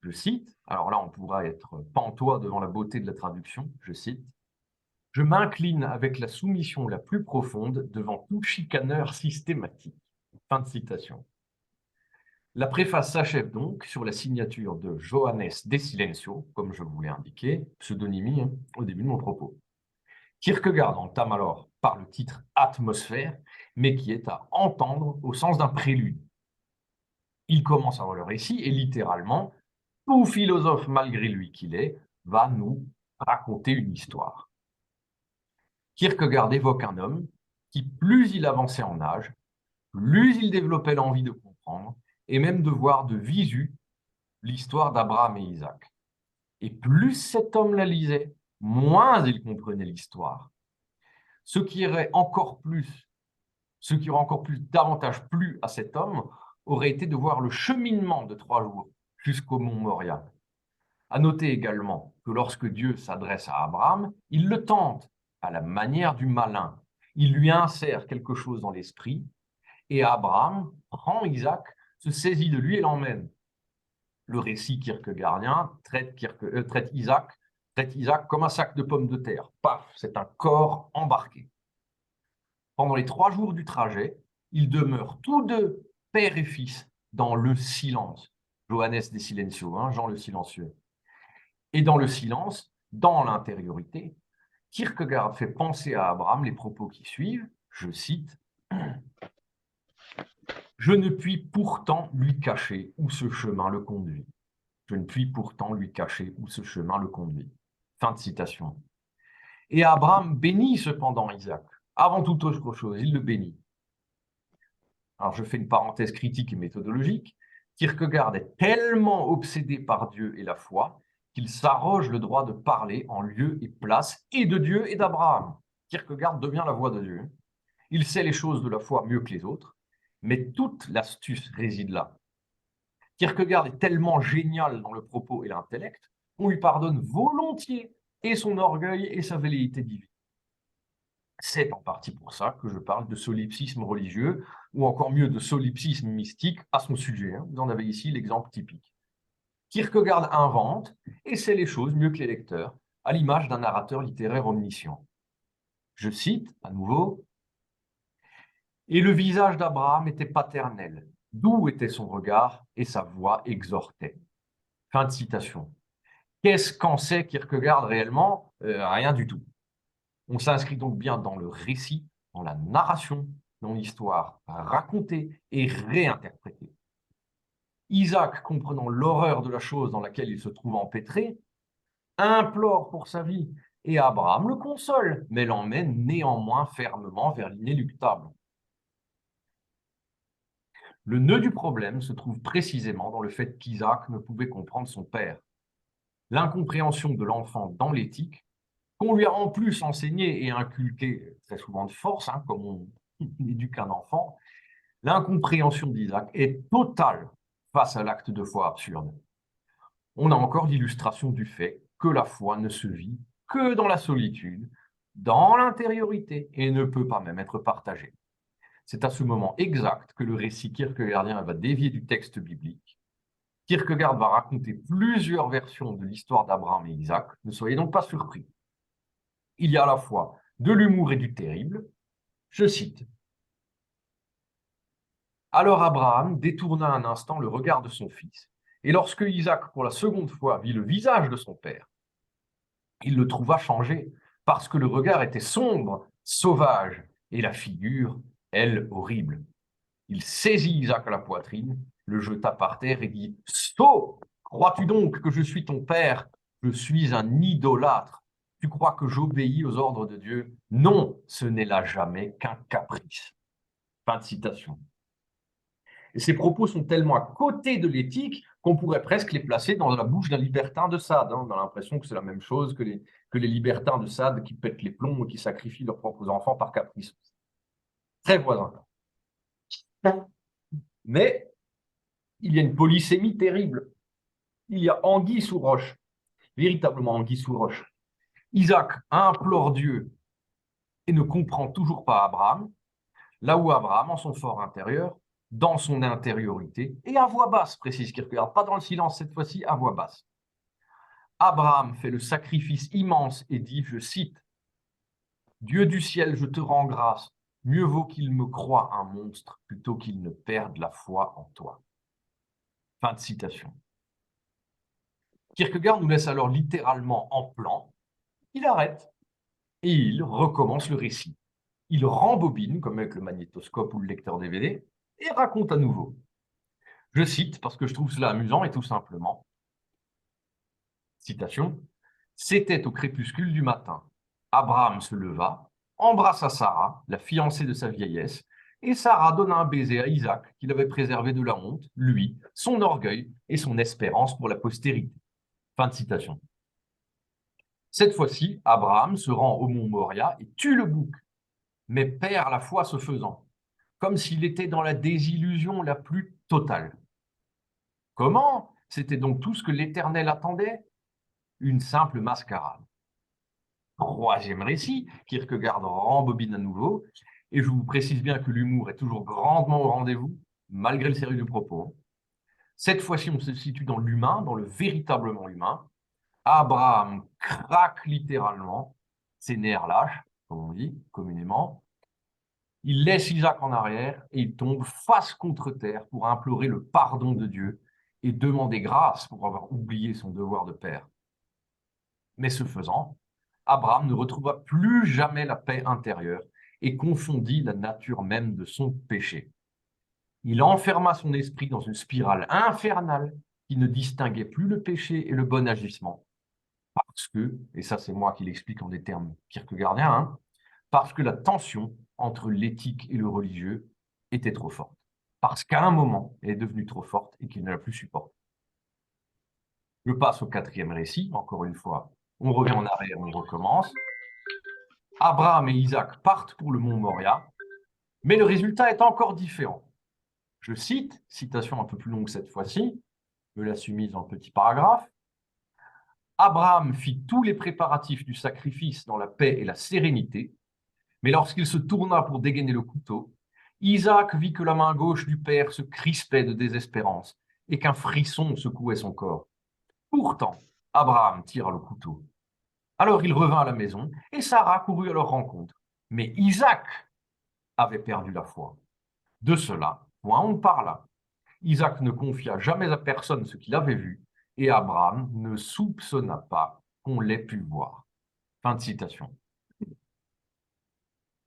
Je cite, alors là on pourra être pantois devant la beauté de la traduction, je cite, « Je m'incline avec la soumission la plus profonde devant tout chicaneur systématique. » Fin de citation. La préface s'achève donc sur la signature de Johannes de Silencio, comme je vous l'ai indiqué, pseudonymie au début de mon propos. Kierkegaard entame alors par le titre « Atmosphère », mais qui est à entendre au sens d'un prélude. Il commence alors le récit et littéralement, tout philosophe malgré lui qu'il est, va nous raconter une histoire. Kierkegaard évoque un homme qui, plus il avançait en âge, plus il développait l'envie de comprendre et même de voir de visu l'histoire d'Abraham et Isaac. Et plus cet homme la lisait, moins il comprenait l'histoire. Ce qui aurait encore plus davantage plu à cet homme aurait été de voir le cheminement de 3 jours jusqu'au mont Moria. À noter également que lorsque Dieu s'adresse à Abraham, il le tente à la manière du malin. Il lui insère quelque chose dans l'esprit et Abraham prend Isaac, se saisit de lui et l'emmène. Le récit kierkegaardien traite Isaac comme un sac de pommes de terre. Paf, c'est un corps embarqué. Pendant les 3 jours du trajet, ils demeurent tous deux, père et fils, dans le silence. Johannes des Silencio, Jean le silencieux. Et dans le silence, dans l'intériorité, Kierkegaard fait penser à Abraham les propos qui suivent, je cite, « Je ne puis pourtant lui cacher où ce chemin le conduit. Je ne puis pourtant lui cacher où ce chemin le conduit. » Fin de citation. Et Abraham bénit cependant Isaac. Avant toute autre chose, il le bénit. Alors je fais une parenthèse critique et méthodologique. Kierkegaard est tellement obsédé par Dieu et la foi qu'il s'arroge le droit de parler en lieu et place et de Dieu et d'Abraham. Kierkegaard devient la voix de Dieu. Il sait les choses de la foi mieux que les autres, mais toute l'astuce réside là. Kierkegaard est tellement génial dans le propos et l'intellect qu'on lui pardonne volontiers et son orgueil et sa velléité divine. C'est en partie pour ça que je parle de solipsisme religieux, ou encore mieux de solipsisme mystique à son sujet. Vous en avez ici l'exemple typique. Kierkegaard invente et sait les choses mieux que les lecteurs, à l'image d'un narrateur littéraire omniscient. Je cite à nouveau, « Et le visage d'Abraham était paternel, doux était son regard et sa voix exhortait. » Fin de citation. Qu'est-ce qu'en sait Kierkegaard réellement? Rien du tout. On s'inscrit donc bien dans le récit, dans la narration, dans l'histoire racontée et réinterprétée. Isaac, comprenant l'horreur de la chose dans laquelle il se trouve empêtré, implore pour sa vie, et Abraham le console, mais l'emmène néanmoins fermement vers l'inéluctable. Le nœud du problème se trouve précisément dans le fait qu'Isaac ne pouvait comprendre son père. L'incompréhension de l'enfant dans l'éthique, qu'on lui a en plus enseigné et inculqué très souvent de force, comme on éduque un enfant, l'incompréhension d'Isaac est totale face à l'acte de foi absurde. On a encore l'illustration du fait que la foi ne se vit que dans la solitude, dans l'intériorité, et ne peut pas même être partagée. C'est à ce moment exact que le récit kierkegaardien va dévier du texte biblique. Kierkegaard va raconter plusieurs versions de l'histoire d'Abraham et Isaac, ne soyez donc pas surpris. Il y a à la fois de l'humour et du terrible. Je cite. « Alors Abraham détourna un instant le regard de son fils, et lorsque Isaac, pour la seconde fois, vit le visage de son père, il le trouva changé, parce que le regard était sombre, sauvage, et la figure, elle, horrible. Il saisit Isaac à la poitrine, le jeta par terre et dit « Sot, crois-tu donc que je suis ton père? Je suis un idolâtre. Tu crois que j'obéis aux ordres de Dieu? Non, ce n'est là jamais qu'un caprice. » Fin de citation. Et ces propos sont tellement à côté de l'éthique qu'on pourrait presque les placer dans la bouche d'un libertin de Sade. On a l'impression que c'est la même chose que les libertins de Sade qui pètent les plombs et qui sacrifient leurs propres enfants par caprice. Très voisin. Mais il y a une polysémie terrible. Il y a anguille sous roche, véritablement anguille sous roche. Isaac implore Dieu et ne comprend toujours pas Abraham, là où Abraham, en son fort intérieur, dans son intériorité, et à voix basse, précise Kierkegaard, pas dans le silence cette fois-ci, à voix basse. Abraham fait le sacrifice immense et dit, je cite, « Dieu du ciel, je te rends grâce, mieux vaut qu'il me croie un monstre plutôt qu'il ne perde la foi en toi. » Fin de citation. Kierkegaard nous laisse alors littéralement en plan, il arrête et il recommence le récit. Il rembobine, comme avec le magnétoscope ou le lecteur DVD, et raconte à nouveau. Je cite, parce que je trouve cela amusant et tout simplement, citation, « C'était au crépuscule du matin. Abraham se leva, embrassa Sarah, la fiancée de sa vieillesse, et Sarah donna un baiser à Isaac, qu'il avait préservé de la honte, lui, son orgueil et son espérance pour la postérité. » Fin de citation. Cette fois-ci, Abraham se rend au mont Moria et tue le bouc, mais perd la foi ce faisant, comme s'il était dans la désillusion la plus totale. Comment? C'était donc tout ce que l'Éternel attendait? Une simple mascarade. Troisième récit, Kierkegaard rembobine à nouveau, et je vous précise bien que l'humour est toujours grandement au rendez-vous, malgré le sérieux du propos. Cette fois-ci, on se situe dans l'humain, dans le véritablement humain. Abraham craque littéralement, ses nerfs lâchent, comme on dit communément. Il laisse Isaac en arrière et il tombe face contre terre pour implorer le pardon de Dieu et demander grâce pour avoir oublié son devoir de père. Mais ce faisant, Abraham ne retrouva plus jamais la paix intérieure et confondit la nature même de son péché. Il enferma son esprit dans une spirale infernale qui ne distinguait plus le péché et le bon agissement. Parce que, et ça c'est moi qui l'explique en des termes kierkegaardiens, parce que la tension entre l'éthique et le religieux était trop forte. Parce qu'à un moment, elle est devenue trop forte et qu'il ne l'a plus supportée. Je passe au quatrième récit, encore une fois. On revient en arrière, on recommence. Abraham et Isaac partent pour le mont Moria, mais le résultat est encore différent. Je cite, citation un peu plus longue cette fois-ci, me la suis mise en petit paragraphe. Abraham fit tous les préparatifs du sacrifice dans la paix et la sérénité, mais lorsqu'il se tourna pour dégainer le couteau, Isaac vit que la main gauche du père se crispait de désespérance et qu'un frisson secouait son corps. Pourtant, Abraham tira le couteau. Alors il revint à la maison et Sarah courut à leur rencontre. Mais Isaac avait perdu la foi. De cela, point on parla. Isaac ne confia jamais à personne ce qu'il avait vu et Abraham ne soupçonna pas qu'on l'ait pu voir. Fin de citation.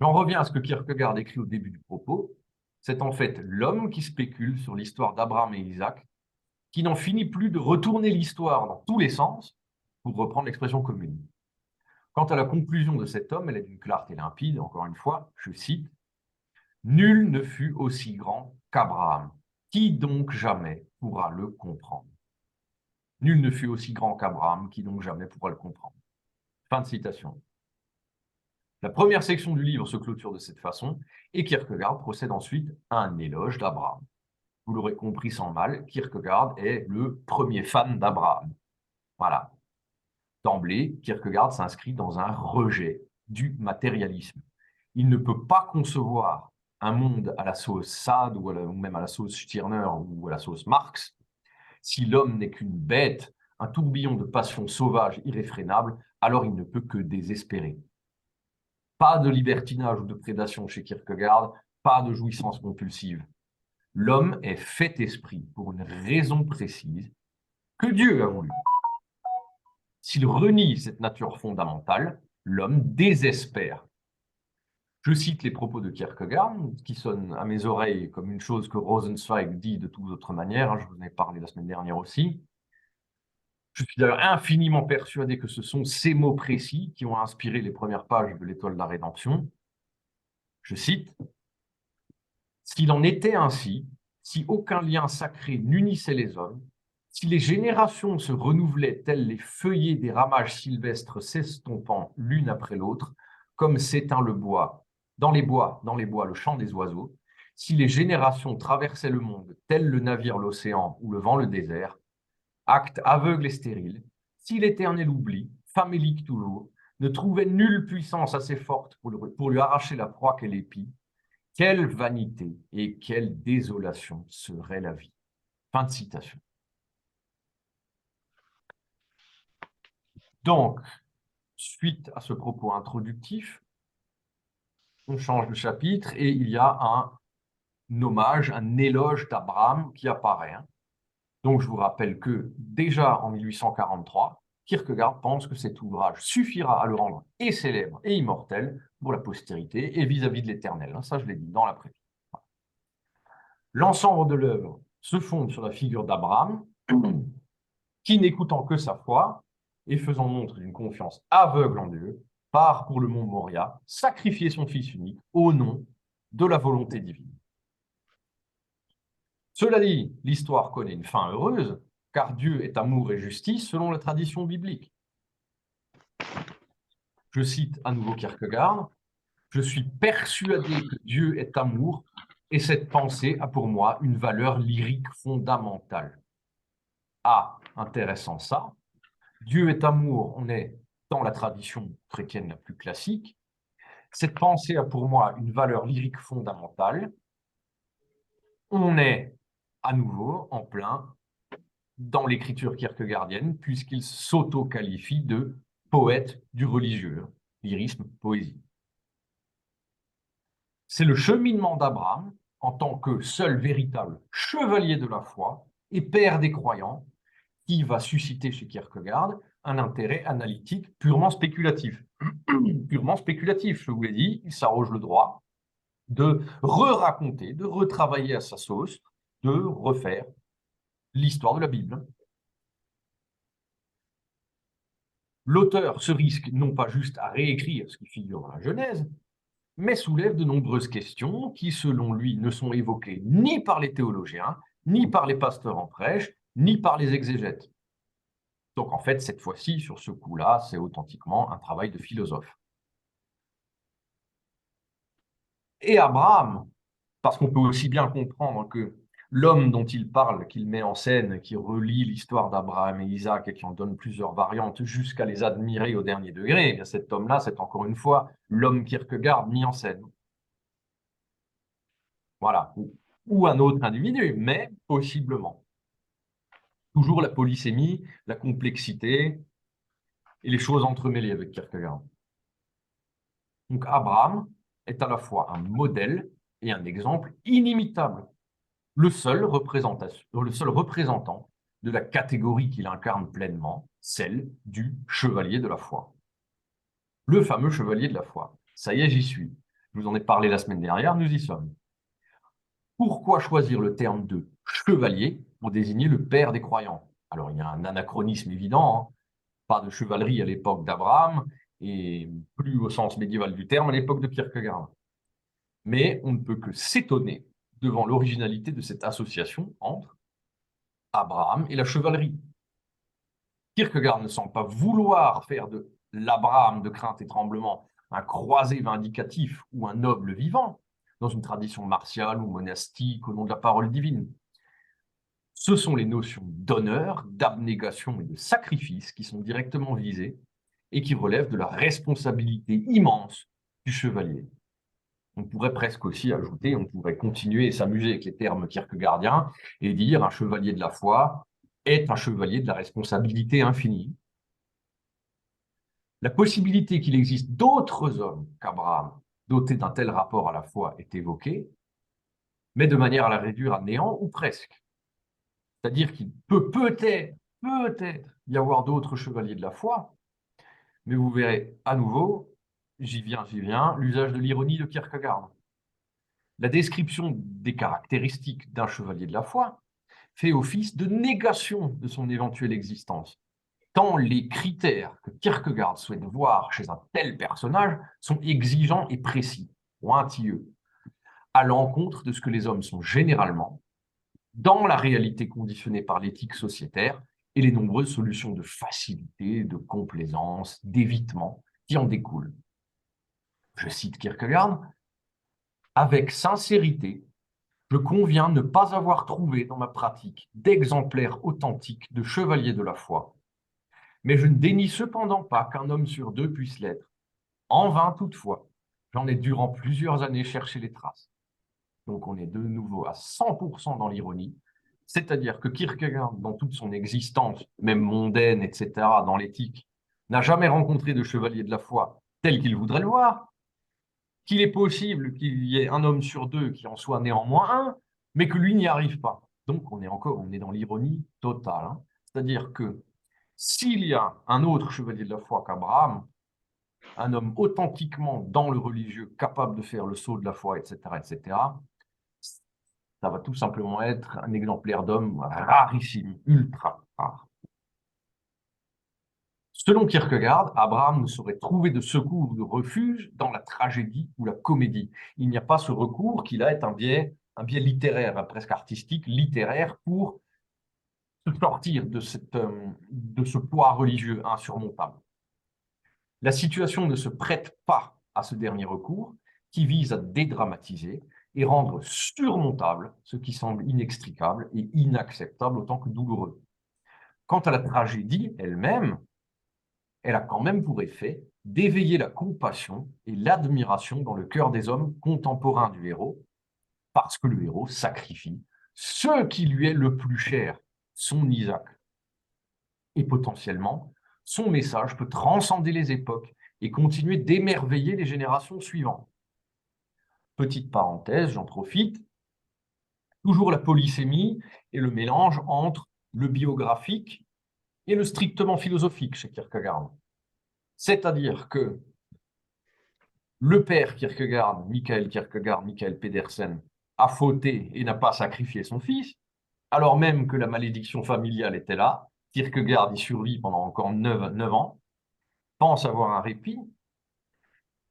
J'en reviens à ce que Kierkegaard écrit au début du propos. C'est en fait l'homme qui spécule sur l'histoire d'Abraham et Isaac, qui n'en finit plus de retourner l'histoire dans tous les sens, pour reprendre l'expression commune. Quant à la conclusion de cet homme, elle est d'une clarté limpide, encore une fois, je cite, « Nul ne fut aussi grand qu'Abraham. Qui donc jamais pourra le comprendre ?» Nul ne fut aussi grand qu'Abraham, qui donc jamais pourra le comprendre. Fin de citation. La première section du livre se clôture de cette façon, et Kierkegaard procède ensuite à un éloge d'Abraham. Vous l'aurez compris sans mal, Kierkegaard est le premier fan d'Abraham. Voilà. D'emblée, Kierkegaard s'inscrit dans un rejet du matérialisme. Il ne peut pas concevoir un monde à la sauce Sade ou même à la sauce Stirner ou à la sauce Marx si l'homme n'est qu'une bête, un tourbillon de passions sauvages irréfrénables, alors il ne peut que désespérer. Pas de libertinage ou de prédation chez Kierkegaard, pas de jouissance compulsive. L'homme est fait esprit pour une raison précise que Dieu a voulu. S'il renie cette nature fondamentale, l'homme désespère. Je cite les propos de Kierkegaard, qui sonnent à mes oreilles comme une chose que Rosenzweig dit de toute autre manière, je vous en ai parlé la semaine dernière aussi. Je suis d'ailleurs infiniment persuadé que ce sont ces mots précis qui ont inspiré les premières pages de l'Étoile de la Rédemption. Je cite, « S'il en était ainsi, si aucun lien sacré n'unissait les hommes, si les générations se renouvelaient telles les feuillets des ramages sylvestres s'estompant l'une après l'autre, comme s'éteint le bois, dans les bois, le chant des oiseaux, si les générations traversaient le monde tel le navire l'océan ou le vent le désert, acte aveugle et stérile, si l'éternel oubli, famélique toujours, ne trouvait nulle puissance assez forte pour lui arracher la proie qu'elle épie, quelle vanité et quelle désolation serait la vie. » Fin de citation. Donc, suite à ce propos introductif, on change de chapitre et il y a un hommage, un éloge d'Abraham qui apparaît. Donc, je vous rappelle que déjà en 1843, Kierkegaard pense que cet ouvrage suffira à le rendre et célèbre et immortel pour la postérité et vis-à-vis de l'éternel. Ça, je l'ai dit dans la préface. L'ensemble de l'œuvre se fonde sur la figure d'Abraham, qui, n'écoutant que sa foi et faisant montre d'une confiance aveugle en Dieu, part pour le mont Moria, sacrifier son fils unique au nom de la volonté divine. Cela dit, l'histoire connaît une fin heureuse, car Dieu est amour et justice selon la tradition biblique. Je cite à nouveau Kierkegaard, « Je suis persuadé que Dieu est amour Et cette pensée a pour moi une valeur lyrique fondamentale. Ah, intéressant ça. Dieu est amour, on est dans la tradition chrétienne la plus classique. Cette pensée a pour moi une valeur lyrique fondamentale. On est à nouveau en plein dans l'écriture kierkegaardienne, puisqu'il s'auto-qualifie de poète du religieux, lyrisme, poésie. C'est le cheminement d'Abraham en tant que seul véritable chevalier de la foi et père des croyants qui va susciter chez Kierkegaard un intérêt analytique purement spéculatif. Purement spéculatif, je vous l'ai dit, il s'arroge le droit de re-raconter, de retravailler à sa sauce, de refaire l'histoire de la Bible. L'auteur se risque non pas juste à réécrire ce qui figure dans la Genèse, mais soulève de nombreuses questions qui, selon lui, ne sont évoquées ni par les théologiens, ni par les pasteurs en prêche, ni par les exégètes. Donc en fait, cette fois-ci, sur ce coup-là, c'est authentiquement un travail de philosophe. Et Abraham, parce qu'on peut aussi bien comprendre que l'homme dont il parle, qu'il met en scène, qui relie l'histoire d'Abraham et Isaac et qui en donne plusieurs variantes jusqu'à les admirer au dernier degré, eh bien cet homme-là, c'est encore une fois l'homme Kierkegaard mis en scène. Voilà. Ou un autre individu, mais possiblement. Toujours la polysémie, la complexité et les choses entremêlées avec Kierkegaard. Donc Abraham est à la fois un modèle et un exemple inimitable. Le seul représentant de la catégorie qu'il incarne pleinement, celle du chevalier de la foi. Le fameux chevalier de la foi. Ça y est, j'y suis. Je vous en ai parlé la semaine dernière, nous y sommes. Pourquoi choisir le terme de chevalier pour désigner le père des croyants? Alors, il y a un anachronisme évident, hein. Pas de chevalerie à l'époque d'Abraham, et plus au sens médiéval du terme à l'époque de Kierkegaard. Mais on ne peut que s'étonner devant l'originalité de cette association entre Abraham et la chevalerie. Kierkegaard ne semble pas vouloir faire de l'Abraham de crainte et tremblement un croisé vindicatif ou un noble vivant, dans une tradition martiale ou monastique au nom de la parole divine. Ce sont les notions d'honneur, d'abnégation et de sacrifice qui sont directement visées et qui relèvent de la responsabilité immense du chevalier. On pourrait presque aussi ajouter, on pourrait continuer et s'amuser avec les termes kierkegaardiens et dire un chevalier de la foi est un chevalier de la responsabilité infinie. La possibilité qu'il existe d'autres hommes qu'Abraham dotés d'un tel rapport à la foi est évoquée, mais de manière à la réduire à néant ou presque. C'est-à-dire qu'il peut peut-être y avoir d'autres chevaliers de la foi, mais vous verrez à nouveau, j'y viens, l'usage de l'ironie de Kierkegaard. La description des caractéristiques d'un chevalier de la foi fait office de négation de son éventuelle existence, tant les critères que Kierkegaard souhaite voir chez un tel personnage sont exigeants et précis, pointilleux, à l'encontre de ce que les hommes sont généralement, dans la réalité conditionnée par l'éthique sociétaire et les nombreuses solutions de facilité, de complaisance, d'évitement qui en découlent. Je cite Kierkegaard, « Avec sincérité, je conviens ne pas avoir trouvé dans ma pratique d'exemplaires authentiques de chevalier de la foi, mais je ne dénie cependant pas qu'un homme sur deux puisse l'être. En vain toutefois, j'en ai durant plusieurs années cherché les traces. » Donc on est de nouveau à 100% dans l'ironie, c'est-à-dire que Kierkegaard, dans toute son existence, même mondaine, etc., dans l'éthique, n'a jamais rencontré de chevalier de la foi tel qu'il voudrait le voir, qu'il est possible qu'il y ait un homme sur deux qui en soit néanmoins un, mais que lui n'y arrive pas. Donc on est dans l'ironie totale. Hein. C'est-à-dire que s'il y a un autre chevalier de la foi qu'Abraham, un homme authentiquement dans le religieux, capable de faire le saut de la foi, etc., ça va tout simplement être un exemplaire d'homme rarissime, ultra rare. Selon Kierkegaard, Abraham ne saurait trouver de secours ou de refuge dans la tragédie ou la comédie. Il n'y a pas ce recours qui là est un biais littéraire, presque artistique, littéraire, pour se sortir de ce poids religieux insurmontable. La situation ne se prête pas à ce dernier recours qui vise à dédramatiser et rendre surmontable ce qui semble inextricable et inacceptable autant que douloureux. Quant à la tragédie elle-même, elle a quand même pour effet d'éveiller la compassion et l'admiration dans le cœur des hommes contemporains du héros, parce que le héros sacrifie ce qui lui est le plus cher, son Isaac. Et potentiellement, son message peut transcender les époques et continuer d'émerveiller les générations suivantes. Petite parenthèse, j'en profite, toujours la polysémie et le mélange entre le biographique et le strictement philosophique chez Kierkegaard. C'est-à-dire que le père Kierkegaard, Michael Pedersen, a fauté et n'a pas sacrifié son fils, alors même que la malédiction familiale était là. Kierkegaard y survit pendant encore 9 ans, pense avoir un répit,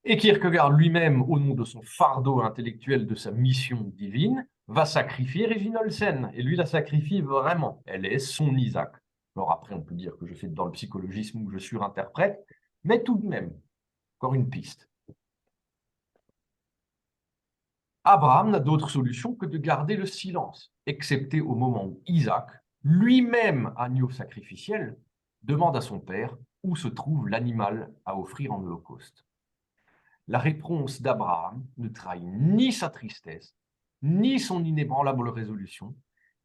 et Kierkegaard lui-même, au nom de son fardeau intellectuel, de sa mission divine, va sacrifier Régine Olsen. Et lui la sacrifie vraiment. Elle est son Isaac. Alors après, on peut dire que je fais dans le psychologisme ou je surinterprète, mais tout de même, encore une piste. Abraham n'a d'autre solution que de garder le silence, excepté au moment où Isaac, lui-même agneau sacrificiel, demande à son père où se trouve l'animal à offrir en holocauste. La réponse d'Abraham ne trahit ni sa tristesse, ni son inébranlable résolution,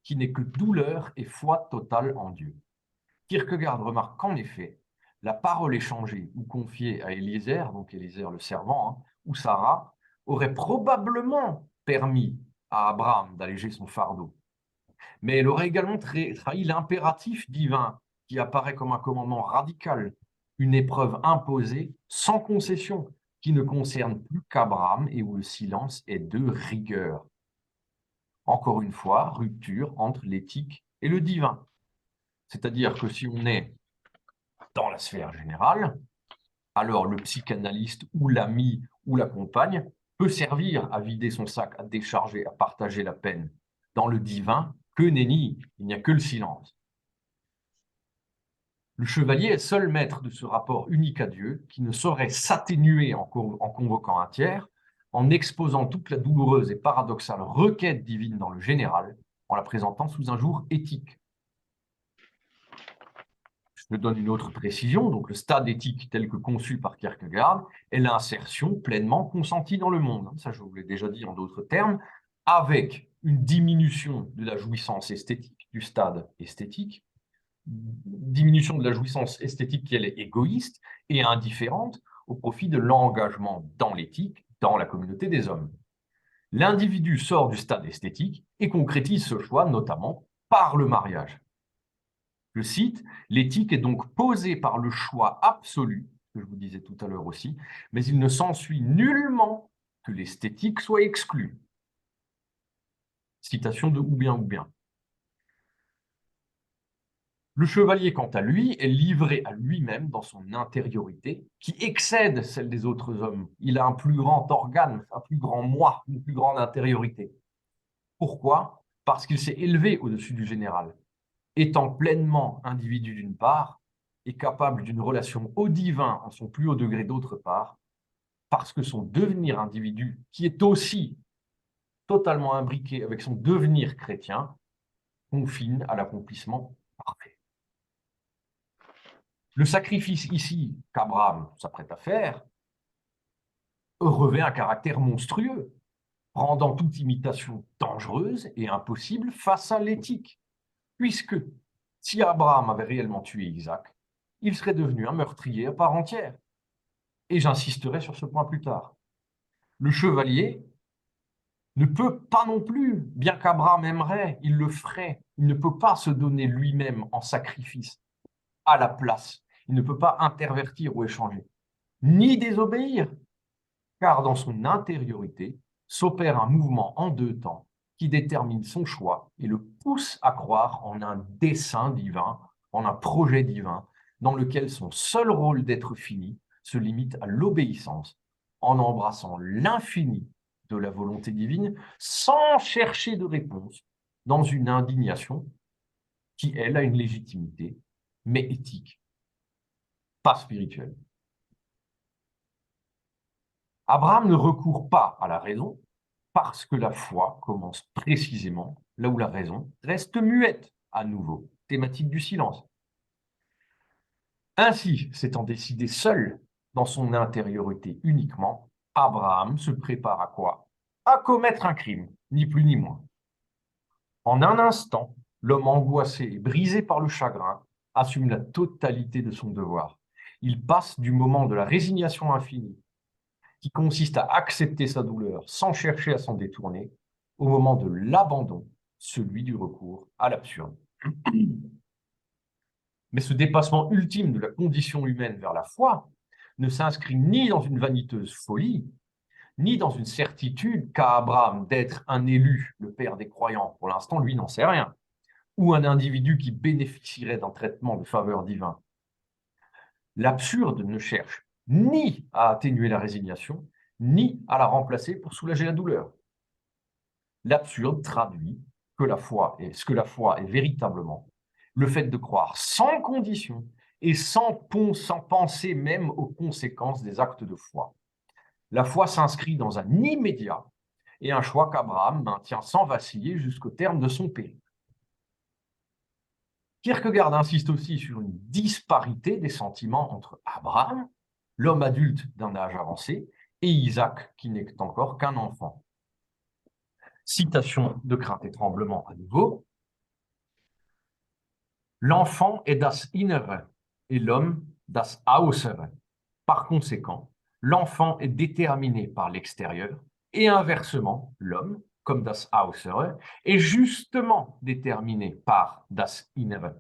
qui n'est que douleur et foi totale en Dieu. Kierkegaard remarque qu'en effet, la parole échangée ou confiée à Eliezer, donc Eliezer le servant, ou Sarah, aurait probablement permis à Abraham d'alléger son fardeau. Mais elle aurait également trahi l'impératif divin qui apparaît comme un commandement radical, une épreuve imposée sans concession, qui ne concerne plus qu'Abraham et où le silence est de rigueur. Encore une fois, rupture entre l'éthique et le divin. C'est-à-dire que si on est dans la sphère générale, alors le psychanalyste ou l'ami ou la compagne peut servir à vider son sac, à décharger, à partager la peine. Dans le divin, que nenni, il n'y a que le silence. Le chevalier est seul maître de ce rapport unique à Dieu qui ne saurait s'atténuer en convoquant un tiers, en exposant toute la douloureuse et paradoxale requête divine dans le général, en la présentant sous un jour éthique. Je donne une autre précision, donc le stade éthique tel que conçu par Kierkegaard est l'insertion pleinement consentie dans le monde. Ça, je vous l'ai déjà dit en d'autres termes, avec une diminution de la jouissance esthétique, du stade esthétique, diminution de la jouissance esthétique qui elle est égoïste et indifférente au profit de l'engagement dans l'éthique, dans la communauté des hommes. L'individu sort du stade esthétique et concrétise ce choix notamment par le mariage. Je cite, « L'éthique est donc posée par le choix absolu, que je vous disais tout à l'heure aussi, mais il ne s'ensuit nullement que l'esthétique soit exclue. » Citation de ou bien. Le chevalier, quant à lui, est livré à lui-même dans son intériorité, qui excède celle des autres hommes. Il a un plus grand organe, un plus grand moi, une plus grande intériorité. Pourquoi? Parce qu'il s'est élevé au-dessus du général, étant pleinement individu d'une part, et capable d'une relation au divin en son plus haut degré d'autre part, parce que son devenir individu, qui est aussi totalement imbriqué avec son devenir chrétien, confine à l'accomplissement parfait. Le sacrifice ici qu'Abraham s'apprête à faire revêt un caractère monstrueux, rendant toute imitation dangereuse et impossible face à l'éthique. Puisque si Abraham avait réellement tué Isaac, il serait devenu un meurtrier à part entière. Et j'insisterai sur ce point plus tard. Le chevalier ne peut pas non plus, bien qu'Abraham aimerait, il le ferait, il ne peut pas se donner lui-même en sacrifice à la place. Il ne peut pas intervertir ou échanger, ni désobéir, car dans son intériorité s'opère un mouvement en deux temps qui détermine son choix et le pousse à croire en un dessein divin, en un projet divin, dans lequel son seul rôle d'être fini se limite à l'obéissance, en embrassant l'infini de la volonté divine, sans chercher de réponse, dans une indignation qui, elle, a une légitimité, mais éthique, pas spirituelle. Abraham ne recourt pas à la raison, parce que la foi commence précisément là où la raison reste muette, à nouveau, thématique du silence. Ainsi, s'étant décidé seul, dans son intériorité uniquement, Abraham se prépare à quoi? À commettre un crime, ni plus ni moins. En un instant, l'homme angoissé et brisé par le chagrin assume la totalité de son devoir. Il passe du moment de la résignation infinie, qui consiste à accepter sa douleur sans chercher à s'en détourner, au moment de l'abandon, celui du recours à l'absurde. Mais ce dépassement ultime de la condition humaine vers la foi ne s'inscrit ni dans une vaniteuse folie, ni dans une certitude qu'a Abraham d'être un élu, le père des croyants. Pour l'instant, lui n'en sait rien. Ou un individu qui bénéficierait d'un traitement de faveur divin. L'absurde ne cherche ni à atténuer la résignation, ni à la remplacer pour soulager la douleur. L'absurde traduit ce que la foi est véritablement, le fait de croire sans condition et sans penser même aux conséquences des actes de foi. La foi s'inscrit dans un immédiat et un choix qu'Abraham maintient sans vaciller jusqu'au terme de son périple. Kierkegaard insiste aussi sur une disparité des sentiments entre Abraham, l'homme adulte d'un âge avancé, et Isaac, qui n'est encore qu'un enfant. Citation de Crainte et Tremblement à nouveau. L'enfant est das Innere et l'homme das Äußere. Par conséquent, l'enfant est déterminé par l'extérieur et inversement, l'homme, comme das Äußere, est justement déterminé par das Innere.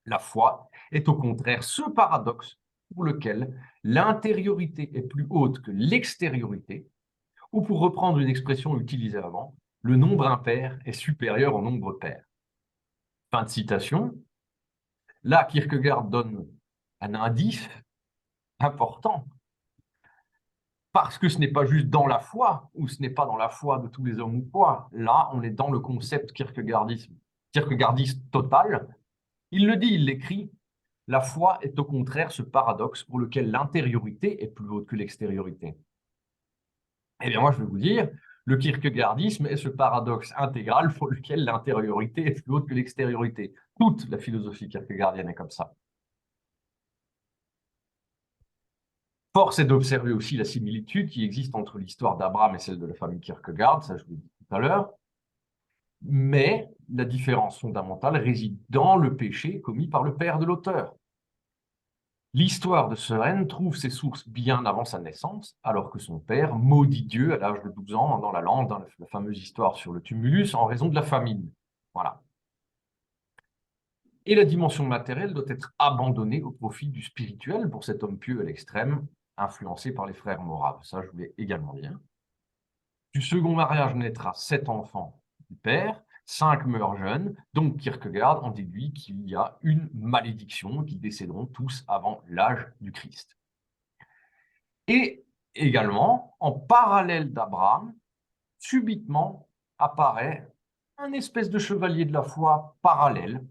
La foi est au contraire ce paradoxe pour lequel l'intériorité est plus haute que l'extériorité, ou pour reprendre une expression utilisée avant, le nombre impair est supérieur au nombre pair. Fin de citation. Là, Kierkegaard donne un indice important, parce que ce n'est pas juste dans la foi, ou ce n'est pas dans la foi de tous les hommes ou quoi. Là, on est dans le concept kierkegaardiste total. Il le dit, il l'écrit. La foi est au contraire ce paradoxe pour lequel l'intériorité est plus haute que l'extériorité. Eh bien, moi, je vais vous dire, le kierkegaardisme est ce paradoxe intégral pour lequel l'intériorité est plus haute que l'extériorité. Toute la philosophie kierkegaardienne est comme ça. Force est d'observer aussi la similitude qui existe entre l'histoire d'Abraham et celle de la famille Kierkegaard, ça je vous l'ai dit tout à l'heure. Mais la différence fondamentale réside dans le péché commis par le père de l'auteur. L'histoire de Søren trouve ses sources bien avant sa naissance, alors que son père maudit Dieu à l'âge de 12 ans dans la lande, dans la fameuse histoire sur le tumulus, en raison de la famine. Voilà. Et la dimension matérielle doit être abandonnée au profit du spirituel pour cet homme pieux à l'extrême, influencé par les frères moraves. Ça, je voulais également dire. Du second mariage naîtra 7 enfants du père, 5 meurent jeunes, donc Kierkegaard en déduit qu'il y a une malédiction, qu'ils décéderont tous avant l'âge du Christ. Et également, en parallèle d'Abraham, subitement apparaît un espèce de chevalier de la foi parallèle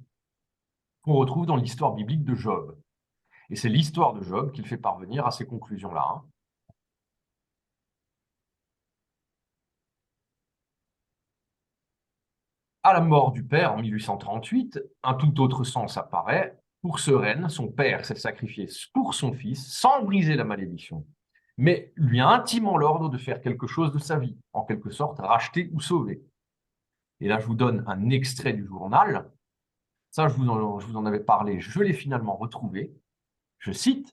qu'on retrouve dans l'histoire biblique de Job. Et c'est l'histoire de Job qu'il fait parvenir à ces conclusions-là. À la mort du père en 1838, un tout autre sens apparaît. Pour Søren, son père s'est sacrifié pour son fils sans briser la malédiction, mais lui intimant l'ordre de faire quelque chose de sa vie, en quelque sorte racheter ou sauver. Et là, je vous donne un extrait du journal. Ça, je vous en avais parlé, je l'ai finalement retrouvé. Je cite,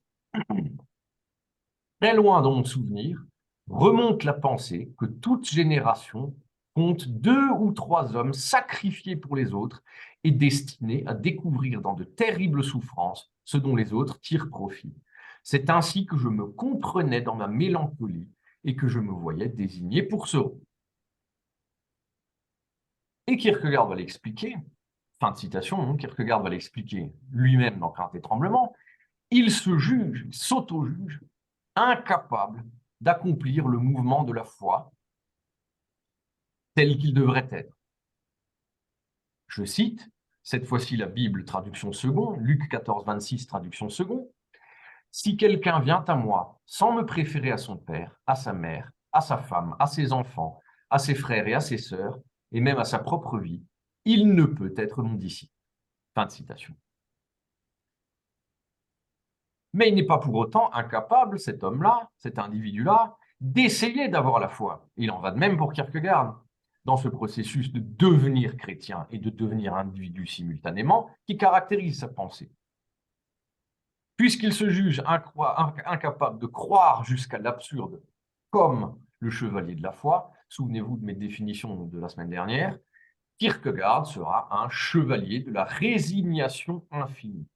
« Très loin dans mon souvenir, remonte la pensée que toute génération compte 2 ou 3 hommes sacrifiés pour les autres et destinés à découvrir dans de terribles souffrances ce dont les autres tirent profit. C'est ainsi que je me comprenais dans ma mélancolie et que je me voyais désigné pour ce rôle. » Et Kierkegaard va l'expliquer, fin de citation, Kierkegaard va l'expliquer lui-même dans Crainte et Tremblement, il se juge, il s'auto-juge, incapable d'accomplir le mouvement de la foi tel qu'il devrait être. Je cite, cette fois-ci la Bible, traduction second, Luc 14, 26, traduction second. « Si quelqu'un vient à moi sans me préférer à son père, à sa mère, à sa femme, à ses enfants, à ses frères et à ses sœurs, et même à sa propre vie, il ne peut être mon disciple. » Fin de citation. Mais il n'est pas pour autant incapable, cet homme-là, cet individu-là, d'essayer d'avoir la foi. Il en va de même pour Kierkegaard, dans ce processus de devenir chrétien et de devenir individu simultanément, qui caractérise sa pensée. Puisqu'il se juge incapable de croire jusqu'à l'absurde, comme le chevalier de la foi, souvenez-vous de mes définitions de la semaine dernière, Kierkegaard sera un chevalier de la résignation infinie.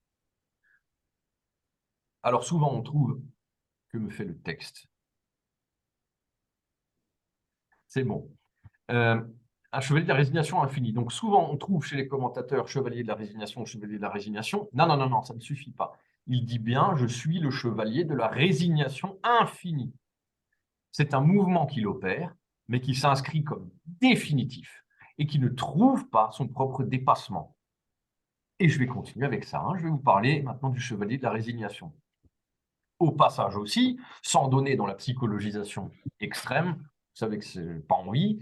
Alors souvent on trouve, que me fait le texte? C'est bon. Un chevalier de la résignation infinie. Donc souvent on trouve chez les commentateurs chevalier de la résignation, chevalier de la résignation. Non, non, non, non, ça ne suffit pas. Il dit bien, je suis le chevalier de la résignation infinie. C'est un mouvement qu'il opère, mais qui s'inscrit comme définitif et qui ne trouve pas son propre dépassement. Et je vais continuer avec ça. Je vais vous parler maintenant du chevalier de la résignation. Au passage aussi, sans donner dans la psychologisation extrême, vous savez que ce n'est pas envie,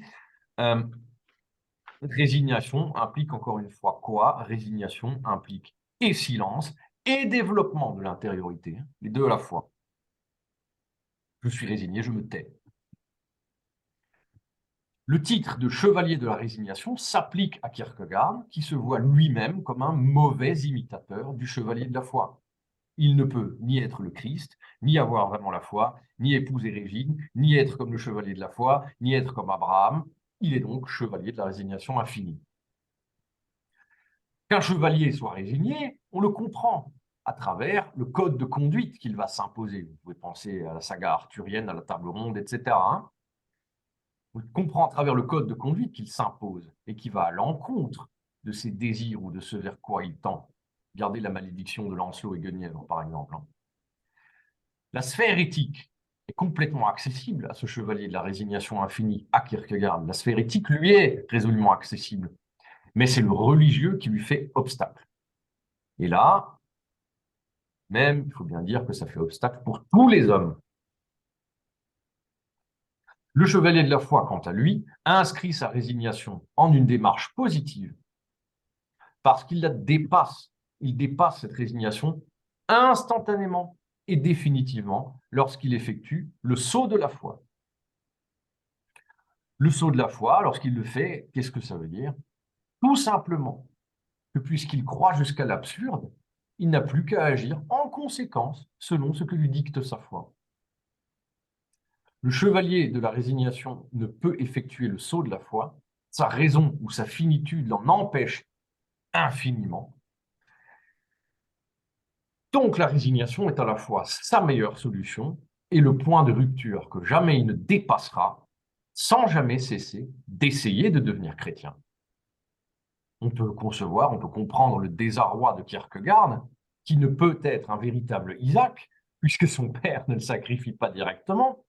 résignation implique encore une fois quoi? Résignation implique et silence et développement de l'intériorité, les deux à la fois. Je suis résigné, je me tais. Le titre de chevalier de la résignation s'applique à Kierkegaard, qui se voit lui-même comme un mauvais imitateur du chevalier de la foi. Il ne peut ni être le Christ, ni avoir vraiment la foi, ni épouser Régine, ni être comme le chevalier de la foi, ni être comme Abraham. Il est donc chevalier de la résignation infinie. Qu'un chevalier soit résigné, on le comprend à travers le code de conduite qu'il va s'imposer. Vous pouvez penser à la saga arthurienne, à la table ronde, etc. On comprend à travers le code de conduite qu'il s'impose et qui va à l'encontre de ses désirs ou de ce vers quoi il tend. Regardez la malédiction de Lancelot et Guenièvre, par exemple. La sphère éthique est complètement accessible à ce chevalier de la résignation infinie, à Kierkegaard. La sphère éthique lui est résolument accessible, mais c'est le religieux qui lui fait obstacle. Et là, même, il faut bien dire que ça fait obstacle pour tous les hommes. Le chevalier de la foi, quant à lui, inscrit sa résignation en une démarche positive parce qu'il la dépasse. Il dépasse cette résignation instantanément et définitivement lorsqu'il effectue le saut de la foi. Le saut de la foi, lorsqu'il le fait, qu'est-ce que ça veut dire? Tout simplement que puisqu'il croit jusqu'à l'absurde, il n'a plus qu'à agir en conséquence selon ce que lui dicte sa foi. Le chevalier de la résignation ne peut effectuer le saut de la foi, sa raison ou sa finitude l'en empêche infiniment. Donc la résignation est à la fois sa meilleure solution et le point de rupture que jamais il ne dépassera sans jamais cesser d'essayer de devenir chrétien. On peut concevoir, on peut comprendre le désarroi de Kierkegaard, qui ne peut être un véritable Isaac, puisque son père ne le sacrifie pas directement,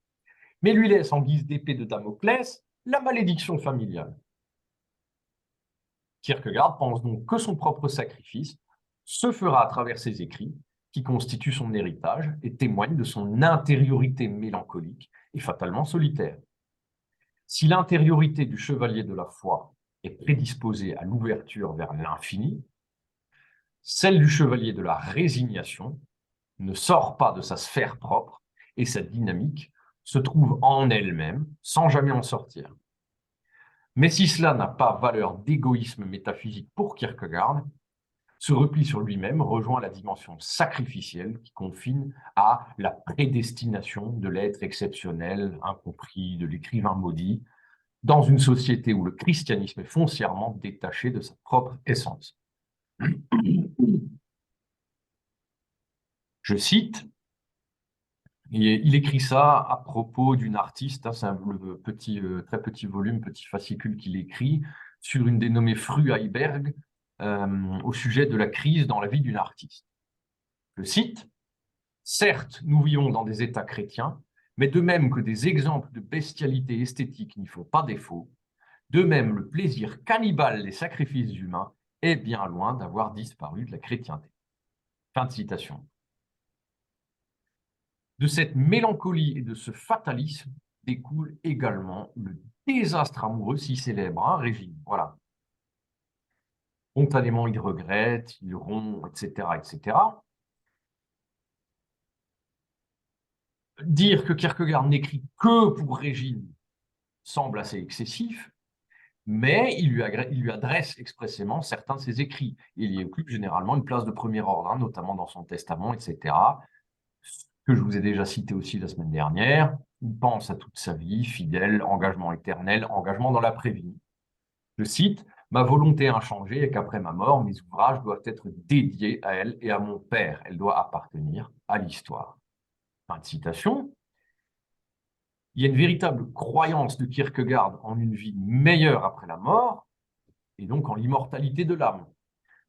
mais lui laisse en guise d'épée de Damoclès la malédiction familiale. Kierkegaard pense donc que son propre sacrifice se fera à travers ses écrits, qui constituent son héritage et témoignent de son intériorité mélancolique et fatalement solitaire. Si l'intériorité du chevalier de la foi est prédisposée à l'ouverture vers l'infini, celle du chevalier de la résignation ne sort pas de sa sphère propre et sa dynamique se trouve en elle-même sans jamais en sortir. Mais si cela n'a pas valeur d'égoïsme métaphysique pour Kierkegaard, ce repli sur lui-même rejoint la dimension sacrificielle qui confine à la prédestination de l'être exceptionnel, incompris, de l'écrivain maudit, dans une société où le christianisme est foncièrement détaché de sa propre essence. Je cite, il écrit ça à propos d'une artiste, c'est un très petit volume, petit fascicule qu'il écrit sur une dénommée Fru Heiberg, au sujet de la crise dans la vie d'une artiste. Je cite, « Certes, nous vivons dans des États chrétiens, mais de même que des exemples de bestialité esthétique n'y font pas défaut, de même le plaisir cannibale des sacrifices humains est bien loin d'avoir disparu de la chrétienté. » Fin de citation. De cette mélancolie et de ce fatalisme découle également le désastre amoureux si célèbre, hein, Régine. Voilà. Spontanément, il regrette, il rompt, etc., etc. Dire que Kierkegaard n'écrit que pour Régine semble assez excessif, mais il lui adresse expressément certains de ses écrits. Il y occupe généralement une place de premier ordre, hein, notamment dans son testament, etc., que je vous ai déjà cité aussi la semaine dernière. Il pense à toute sa vie, fidèle, engagement éternel, engagement dans l'après-vie. Je cite, « Ma volonté inchangée est qu'après ma mort, mes ouvrages doivent être dédiés à elle et à mon père. Elle doit appartenir à l'histoire. » Fin de citation. Il y a une véritable croyance de Kierkegaard en une vie meilleure après la mort, et donc en l'immortalité de l'âme,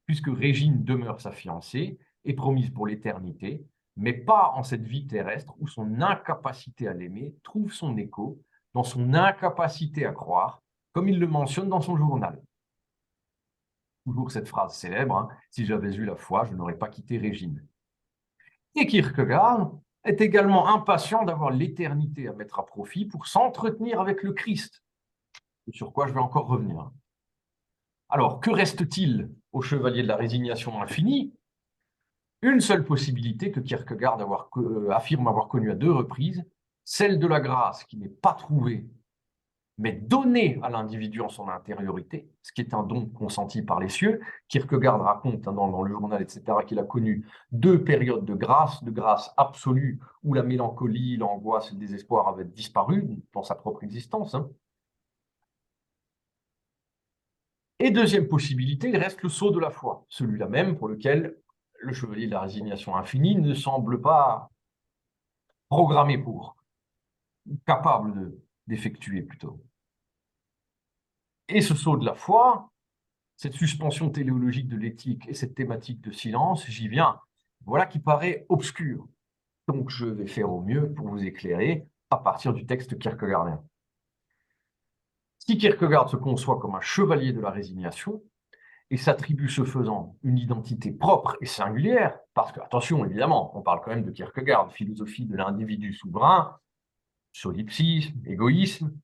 puisque Régine demeure sa fiancée et promise pour l'éternité, mais pas en cette vie terrestre où son incapacité à l'aimer trouve son écho dans son incapacité à croire, comme il le mentionne dans son journal. Toujours cette phrase célèbre, hein, « Si j'avais eu la foi, je n'aurais pas quitté Régine ». Et Kierkegaard est également impatient d'avoir l'éternité à mettre à profit pour s'entretenir avec le Christ, sur quoi je vais encore revenir. Alors, que reste-t-il au chevalier de la résignation infinie? Une seule possibilité que Kierkegaard affirme avoir connue à 2 reprises, celle de la grâce qui n'est pas trouvée, mais donnée à l'individu en son intériorité, ce qui est un don consenti par les cieux. Kierkegaard raconte dans le journal, etc., qu'il a connu 2 périodes de grâce absolue, où la mélancolie, l'angoisse et le désespoir avaient disparu dans sa propre existence. Hein. Et deuxième possibilité, il reste le sceau de la foi, celui-là même pour lequel le chevalier de la résignation infinie ne semble pas programmé pour, capable d'effectuer plutôt. Et ce saut de la foi, cette suspension téléologique de l'éthique et cette thématique de silence, j'y viens, voilà qui paraît obscur. Donc je vais faire au mieux pour vous éclairer à partir du texte kierkegaardien. Si Kierkegaard se conçoit comme un chevalier de la résignation et s'attribue ce faisant une identité propre et singulière, parce que, attention, évidemment, on parle quand même de Kierkegaard, philosophie de l'individu souverain, solipsisme, égoïsme,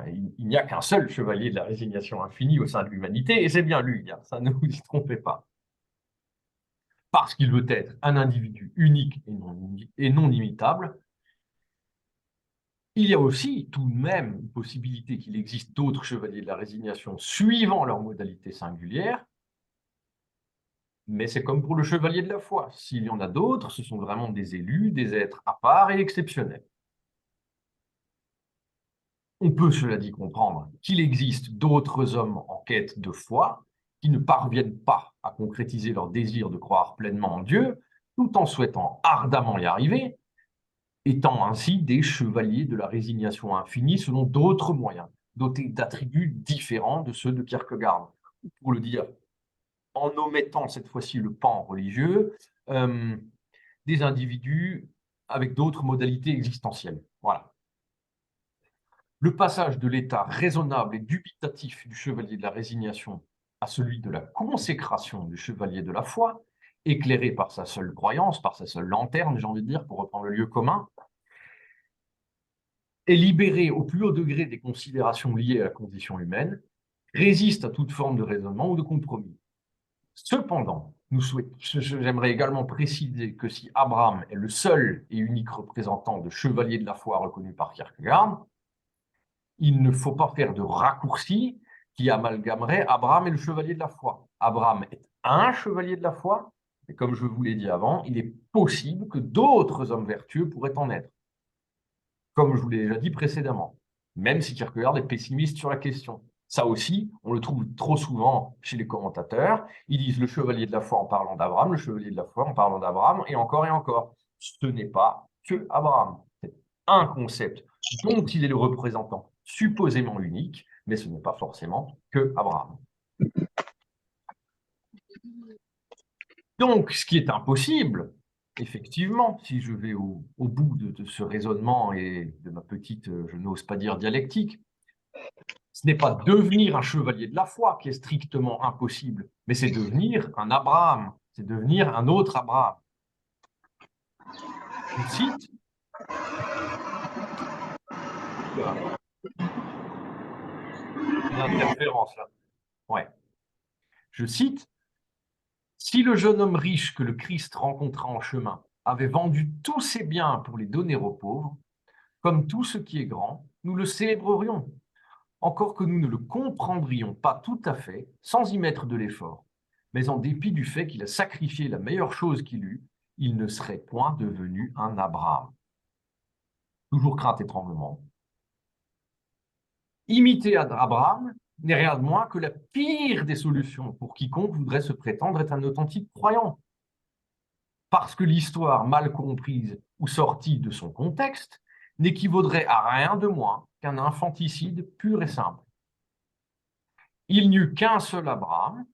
il n'y a qu'un seul chevalier de la résignation infinie au sein de l'humanité, et c'est bien lui, hein, ça ne vous y trompez pas. Parce qu'il veut être un individu unique et non imitable, il y a aussi tout de même une possibilité qu'il existe d'autres chevaliers de la résignation suivant leur modalité singulière, mais c'est comme pour le chevalier de la foi. S'il y en a d'autres, ce sont vraiment des élus, des êtres à part et exceptionnels. On peut, cela dit, comprendre qu'il existe d'autres hommes en quête de foi qui ne parviennent pas à concrétiser leur désir de croire pleinement en Dieu, tout en souhaitant ardemment y arriver, étant ainsi des chevaliers de la résignation infinie selon d'autres moyens, dotés d'attributs différents de ceux de Kierkegaard. Pour le dire en omettant cette fois-ci le pan religieux, des individus avec d'autres modalités existentielles. Voilà. Le passage de l'état raisonnable et dubitatif du chevalier de la résignation à celui de la consécration du chevalier de la foi, éclairé par sa seule croyance, par sa seule lanterne, j'ai envie de dire, pour reprendre le lieu commun, est libéré au plus haut degré des considérations liées à la condition humaine, résiste à toute forme de raisonnement ou de compromis. Cependant, j'aimerais également préciser que si Abraham est le seul et unique représentant de chevalier de la foi reconnu par Kierkegaard, il ne faut pas faire de raccourci qui amalgamerait Abraham et le chevalier de la foi. Abraham est un chevalier de la foi, et comme je vous l'ai dit avant, il est possible que d'autres hommes vertueux pourraient en être, comme je vous l'ai déjà dit précédemment, même si Kierkegaard est pessimiste sur la question. Ça aussi, on le trouve trop souvent chez les commentateurs. Ils disent le chevalier de la foi en parlant d'Abraham, le chevalier de la foi en parlant d'Abraham, et encore et encore. Ce n'est pas que Abraham. C'est un concept dont il est le représentant supposément unique, mais ce n'est pas forcément que Abraham. Donc, ce qui est impossible, effectivement, si je vais au bout de ce raisonnement et de ma petite, je n'ose pas dire dialectique, ce n'est pas devenir un chevalier de la foi qui est strictement impossible, mais c'est devenir un Abraham, c'est devenir un autre Abraham. Je cite, Oula, une interférence là. Ouais. Je cite, « Si le jeune homme riche que le Christ rencontra en chemin avait vendu tous ses biens pour les donner aux pauvres, comme tout ce qui est grand, nous le célébrerions, encore que nous ne le comprendrions pas tout à fait, sans y mettre de l'effort. Mais en dépit du fait qu'il a sacrifié la meilleure chose qu'il eut, il ne serait point devenu un Abraham. » Toujours crainte et tremblement. Imiter Abraham n'est rien de moins que la pire des solutions pour quiconque voudrait se prétendre être un authentique croyant. Parce que l'histoire mal comprise ou sortie de son contexte n'équivaudrait à rien de moins qu'un infanticide pur et simple. Il n'y eut qu'un seul Abraham,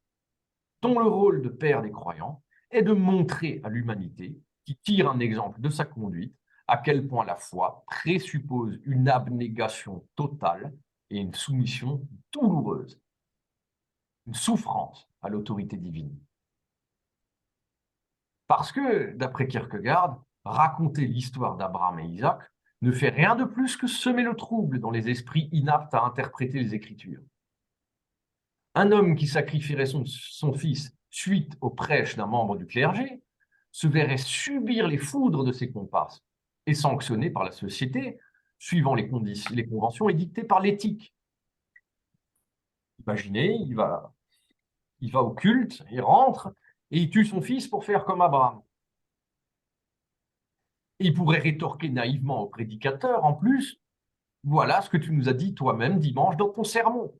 dont le rôle de père des croyants est de montrer à l'humanité, qui tire un exemple de sa conduite, à quel point la foi présuppose une abnégation totale et une soumission douloureuse, une souffrance à l'autorité divine. Parce que, d'après Kierkegaard, raconter l'histoire d'Abraham et Isaac ne fait rien de plus que semer le trouble dans les esprits inaptes à interpréter les Écritures. Un homme qui sacrifierait son fils suite au prêche d'un membre du clergé se verrait subir les foudres de ses comparses et sanctionné par la société, suivant les conventions édictées par l'éthique. Imaginez, il va au culte, il rentre, et il tue son fils pour faire comme Abraham. Et il pourrait rétorquer naïvement au prédicateur, en plus, voilà ce que tu nous as dit toi-même dimanche dans ton sermon.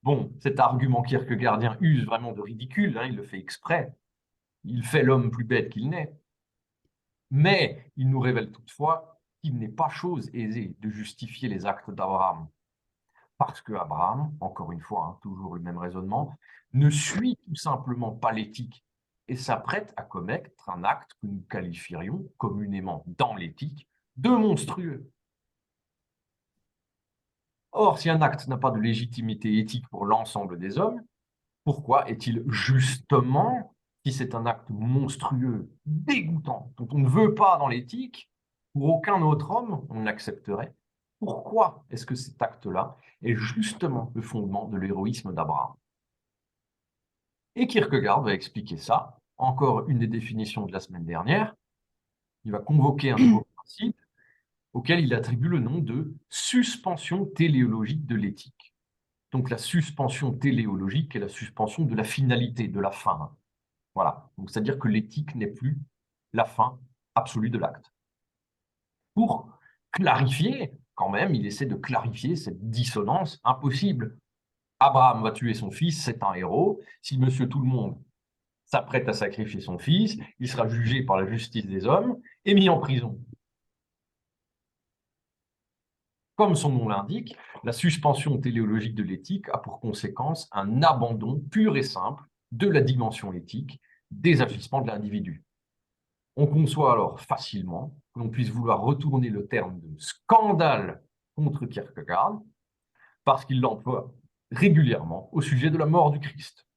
Bon, cet argument kierkegaardien use vraiment de ridicule, il le fait exprès. Il fait l'homme plus bête qu'il n'est. Mais il nous révèle toutefois qu'il n'est pas chose aisée de justifier les actes d'Abraham. Parce que Abraham, encore une fois, toujours le même raisonnement, ne suit tout simplement pas l'éthique et s'apprête à commettre un acte que nous qualifierions communément dans l'éthique de monstrueux. Or, si un acte n'a pas de légitimité éthique pour l'ensemble des hommes, pourquoi est-il justement, si c'est un acte monstrueux, dégoûtant, dont on ne veut pas dans l'éthique, pour aucun autre homme on n'accepterait, pourquoi est-ce que cet acte-là est justement le fondement de l'héroïsme d'Abraham? Et Kierkegaard va expliquer ça, encore une des définitions de la semaine dernière. Il va convoquer un nouveau principe auquel il attribue le nom de suspension téléologique de l'éthique. Donc la suspension téléologique est la suspension de la finalité, de la fin. Voilà, c'est-à-dire que l'éthique n'est plus la fin absolue de l'acte. Pour clarifier, quand même, il essaie de clarifier cette dissonance impossible. Abraham va tuer son fils, c'est un héros. Si monsieur tout le monde s'apprête à sacrifier son fils, il sera jugé par la justice des hommes et mis en prison. Comme son nom l'indique, la suspension téléologique de l'éthique a pour conséquence un abandon pur et simple de la dimension éthique des agissements de l'individu. On conçoit alors facilement que l'on puisse vouloir retourner le terme de scandale contre Kierkegaard parce qu'il l'emploie régulièrement au sujet de la mort du Christ.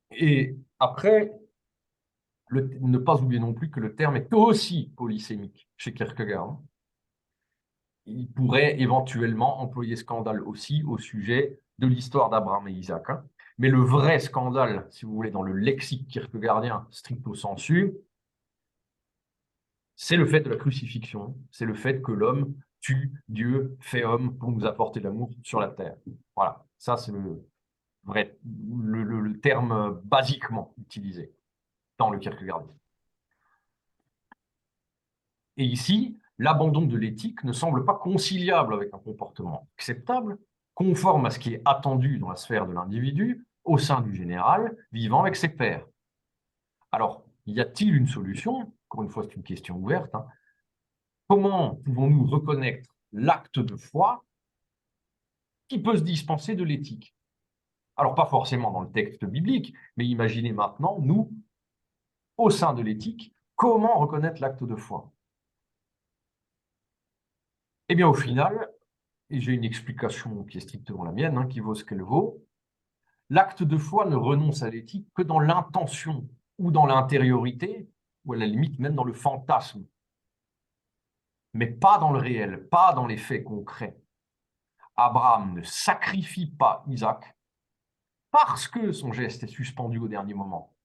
Et après, ne pas oublier non plus que le terme est aussi polysémique chez Kierkegaard. Il pourrait éventuellement employer scandale aussi au sujet de l'histoire d'Abraham et Isaac. Mais le vrai scandale, si vous voulez, dans le lexique kierkegaardien stricto sensu, c'est le fait de la crucifixion, c'est le fait que l'homme tue Dieu, fait homme pour nous apporter l'amour sur la terre. Voilà, ça c'est le terme basiquement utilisé dans le kierkegaardien. Et ici, l'abandon de l'éthique ne semble pas conciliable avec un comportement acceptable, conforme à ce qui est attendu dans la sphère de l'individu, au sein du général, vivant avec ses pairs. Alors, y a-t-il une solution? Encore une fois, c'est une question ouverte. Comment pouvons-nous reconnaître l'acte de foi qui peut se dispenser de l'éthique? Alors, pas forcément dans le texte biblique, mais imaginez maintenant, nous, au sein de l'éthique, comment reconnaître l'acte de foi? Eh bien, au final, et j'ai une explication qui est strictement la mienne, qui vaut ce qu'elle vaut, l'acte de foi ne renonce à l'éthique que dans l'intention ou dans l'intériorité, ou à la limite même dans le fantasme. mais pas dans le réel, pas dans les faits concrets. Abraham ne sacrifie pas Isaac parce que son geste est suspendu au dernier moment.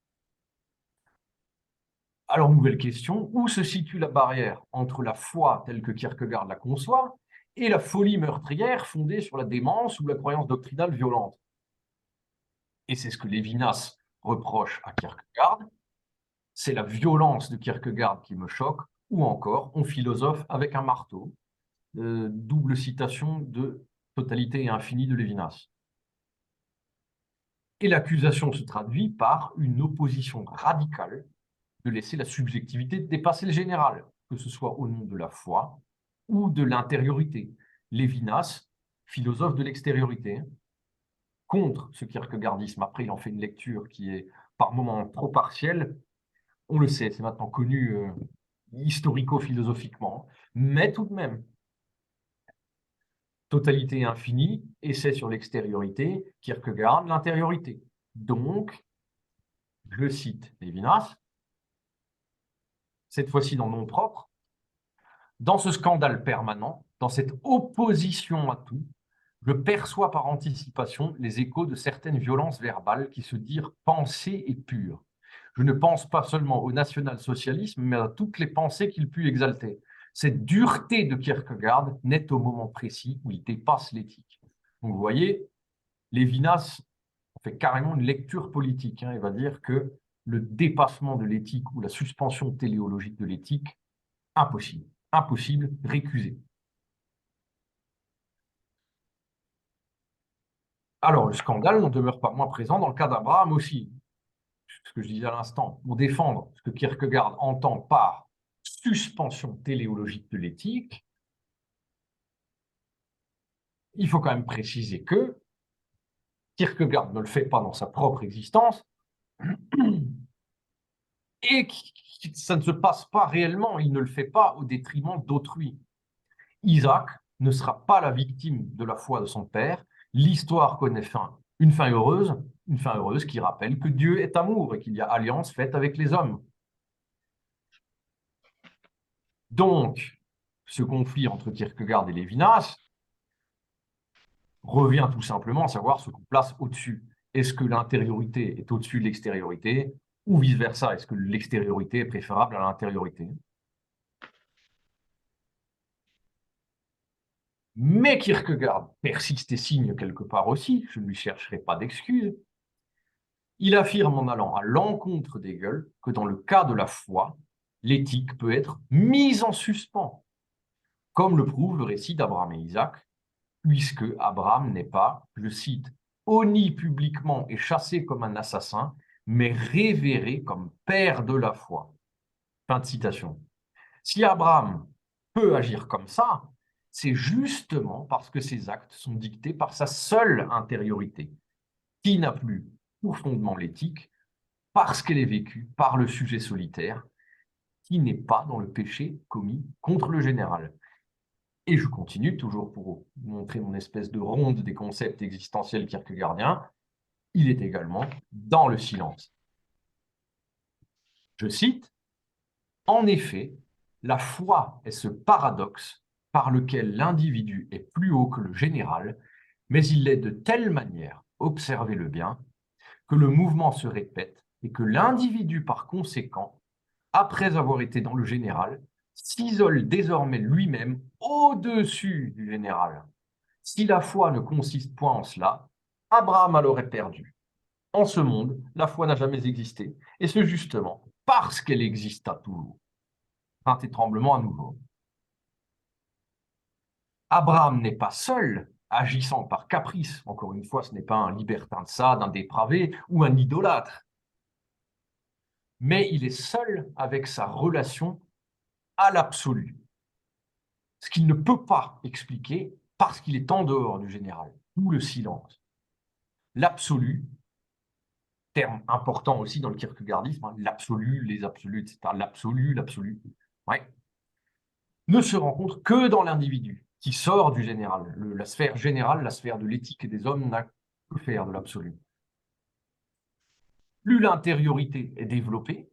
Alors, nouvelle question, où se situe la barrière entre la foi telle que Kierkegaard la conçoit et la folie meurtrière fondée sur la démence ou la croyance doctrinale violente? Et c'est ce que Lévinas reproche à Kierkegaard. C'est la violence de Kierkegaard qui me choque, ou encore on philosophe avec un marteau. Double citation de Totalité et infinie de Lévinas. Et l'accusation se traduit par une opposition radicale de laisser la subjectivité dépasser le général, que ce soit au nom de la foi ou de l'intériorité. Lévinas, philosophe de l'extériorité, contre ce kierkegaardisme. Après, il en fait une lecture qui est par moments trop partielle. On le sait, c'est maintenant connu historico-philosophiquement, mais tout de même, Totalité infinie, essai sur l'extériorité, Kierkegaard, l'intériorité. Donc, je cite Lévinas, cette fois-ci dans le nom propre, dans ce scandale permanent, dans cette opposition à tout, je perçois par anticipation les échos de certaines violences verbales qui se dirent pensées et pures. Je ne pense pas seulement au national-socialisme, mais à toutes les pensées qu'il put exalter. Cette dureté de Kierkegaard naît au moment précis où il dépasse l'éthique. Donc vous voyez, Lévinas fait carrément une lecture politique. Il va dire que le dépassement de l'éthique ou la suspension téléologique de l'éthique, impossible. Impossible, récusé. Alors, le scandale n'en demeure pas moins présent dans le cas d'Abraham aussi. Ce que je disais à l'instant, pour défendre ce que Kierkegaard entend par suspension téléologique de l'éthique, il faut quand même préciser que Kierkegaard ne le fait pas dans sa propre existence et que ça ne se passe pas réellement, il ne le fait pas au détriment d'autrui. Isaac ne sera pas la victime de la foi de son père. L'histoire connaît une fin heureuse qui rappelle que Dieu est amour et qu'il y a alliance faite avec les hommes. Donc, ce conflit entre Kierkegaard et Lévinas revient tout simplement à savoir ce qu'on place au-dessus. Est-ce que l'intériorité est au-dessus de l'extériorité ou vice-versa? Est-ce que l'extériorité est préférable à l'intériorité? Mais Kierkegaard persiste et signe quelque part aussi, je ne lui chercherai pas d'excuses. Il affirme en allant à l'encontre d'Hegel que dans le cas de la foi, l'éthique peut être mise en suspens, comme le prouve le récit d'Abraham et Isaac, puisque Abraham n'est pas, je cite, honni publiquement et chassé comme un assassin, mais révéré comme père de la foi. Fin de citation. Si Abraham peut agir comme ça, c'est justement parce que ses actes sont dictés par sa seule intériorité, qui n'a plus pour fondement l'éthique, parce qu'elle est vécue par le sujet solitaire, qui n'est pas dans le péché commis contre le général. Et je continue, toujours pour montrer mon espèce de ronde des concepts existentiels kierkegaardiens, il est également dans le silence. Je cite, « En effet, la foi est ce paradoxe par lequel l'individu est plus haut que le général, mais il l'est de telle manière, observez-le bien, que le mouvement se répète et que l'individu, par conséquent, après avoir été dans le général, s'isole désormais lui-même au-dessus du général. Si la foi ne consiste point en cela, Abraham l'aurait perdu. En ce monde, la foi n'a jamais existé, et c'est justement parce qu'elle exista toujours. » Crainte et tremblement à nouveau. Abraham n'est pas seul, agissant par caprice. Encore une fois, ce n'est pas un libertin de Sade, un dépravé ou un idolâtre. Mais il est seul avec sa relation à l'absolu. Ce qu'il ne peut pas expliquer parce qu'il est en dehors du général, ou le silence. L'absolu, terme important aussi dans le kierkegaardisme, l'absolu, les absolus, etc. L'absolu, ouais, ne se rencontre que dans l'individu, qui sort du général. La sphère générale, la sphère de l'éthique et des hommes n'a que faire de l'absolu. Plus l'intériorité est développée,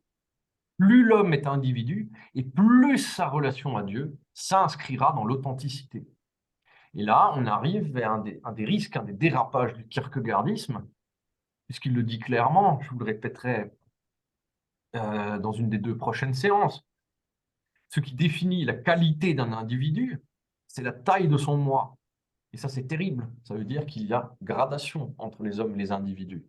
plus l'homme est individu, et plus sa relation à Dieu s'inscrira dans l'authenticité. Et là, on arrive vers un des risques, un des dérapages du kierkegaardisme, puisqu'il le dit clairement, je vous le répéterai dans une des 2 prochaines séances. Ce qui définit la qualité d'un individu, c'est la taille de son moi. Et ça, c'est terrible. Ça veut dire qu'il y a gradation entre les hommes et les individus.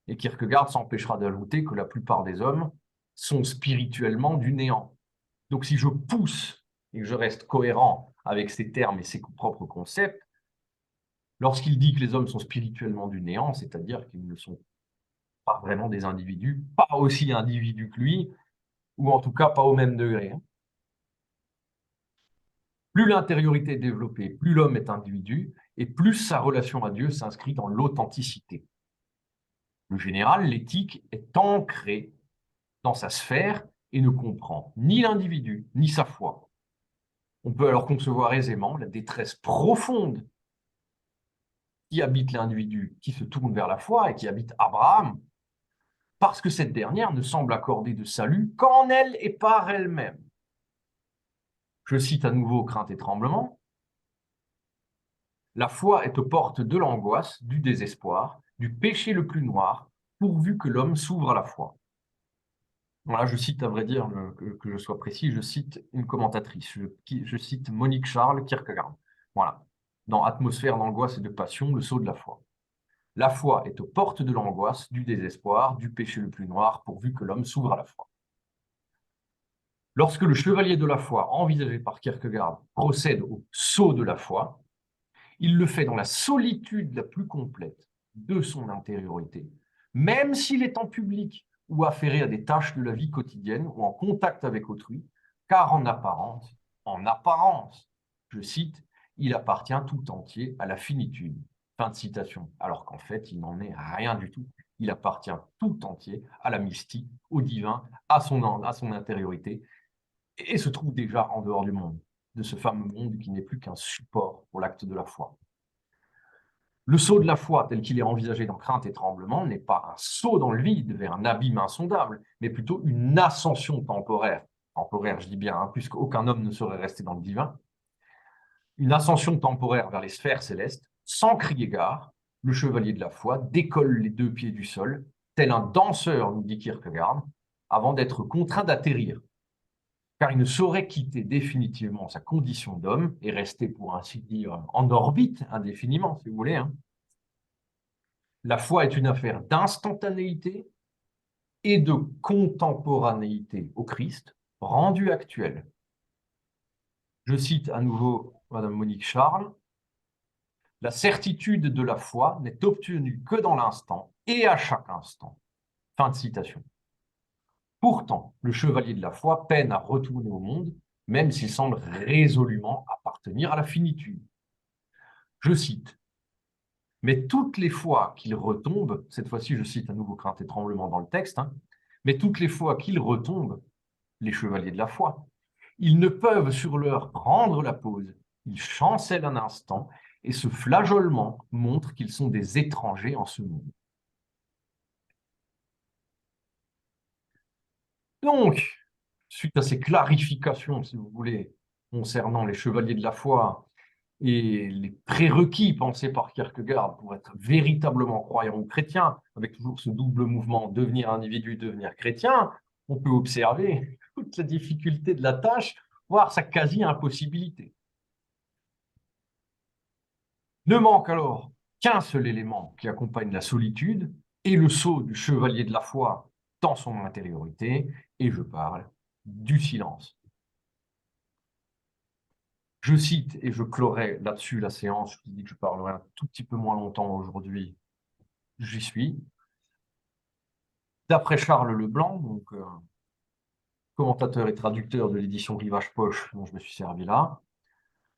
Et Kierkegaard s'empêchera d'ajouter que la plupart des hommes sont spirituellement du néant. Donc, si je pousse et que je reste cohérent avec ces termes et ses propres concepts, lorsqu'il dit que les hommes sont spirituellement du néant, c'est-à-dire qu'ils ne sont pas vraiment des individus, pas aussi individus que lui, ou en tout cas pas au même degré. Plus l'intériorité est développée, plus l'homme est individu, et plus sa relation à Dieu s'inscrit dans l'authenticité. Le général, l'éthique, est ancrée dans sa sphère et ne comprend ni l'individu, ni sa foi. On peut alors concevoir aisément la détresse profonde qui habite l'individu, qui se tourne vers la foi et qui habite Abraham, parce que cette dernière ne semble accorder de salut qu'en elle et par elle-même. Je cite à nouveau Crainte et Tremblement. La foi est aux portes de l'angoisse, du désespoir, du péché le plus noir, pourvu que l'homme s'ouvre à la foi. Voilà, je cite, à vrai dire, que je sois précis, je cite une commentatrice, je cite Monique Charles Kierkegaard. Voilà, dans Atmosphère d'angoisse et de passion, le sceau de la foi. La foi est aux portes de l'angoisse, du désespoir, du péché le plus noir, pourvu que l'homme s'ouvre à la foi. Lorsque le chevalier de la foi, envisagé par Kierkegaard, procède au sceau de la foi, il le fait dans la solitude la plus complète de son intériorité, même s'il est en public ou affairé à des tâches de la vie quotidienne ou en contact avec autrui, car en apparence, je cite, il appartient tout entier à la finitude. Fin de citation. Alors qu'en fait, il n'en est rien du tout. Il appartient tout entier à la mystique, au divin, à son intériorité, et se trouve déjà en dehors du monde, de ce fameux monde qui n'est plus qu'un support pour l'acte de la foi. Le saut de la foi, tel qu'il est envisagé dans Crainte et Tremblement, n'est pas un saut dans le vide vers un abîme insondable, mais plutôt une ascension temporaire. Temporaire, je dis bien, hein, puisqu'aucun homme ne saurait rester dans le divin. Une ascension temporaire vers les sphères célestes, sans crier gare, le chevalier de la foi décolle les 2 pieds du sol, tel un danseur, nous dit Kierkegaard, avant d'être contraint d'atterrir, car il ne saurait quitter définitivement sa condition d'homme et rester, pour ainsi dire, en orbite indéfiniment, si vous voulez. Hein. La foi est une affaire d'instantanéité et de contemporanéité au Christ, rendu actuel. Je cite à nouveau Madame Monique Charles. La certitude de la foi n'est obtenue que dans l'instant et à chaque instant. Fin de citation. Pourtant, le chevalier de la foi peine à retourner au monde, même s'il semble résolument appartenir à la finitude. Je cite, mais toutes les fois qu'il retombe, cette fois-ci je cite à nouveau Crainte et Tremblement dans le texte, hein, mais toutes les fois qu'ils retombent, les chevaliers de la foi, ils ne peuvent sur l'heure prendre la pause, ils chancellent un instant, et ce flageolement montre qu'ils sont des étrangers en ce monde. Donc, suite à ces clarifications, si vous voulez, concernant les chevaliers de la foi et les prérequis pensés par Kierkegaard pour être véritablement croyant ou chrétien, avec toujours ce double mouvement devenir individu, devenir chrétien, on peut observer toute la difficulté de la tâche, voire sa quasi-impossibilité. Ne manque alors qu'un seul élément qui accompagne la solitude et le saut du chevalier de la foi dans son intériorité, et je parle du silence. Je cite, et je clorai là-dessus la séance, je dis que je parlerai un tout petit peu moins longtemps aujourd'hui, j'y suis. D'après Charles Leblanc, donc, commentateur et traducteur de l'édition Rivage Poche, dont je me suis servi là,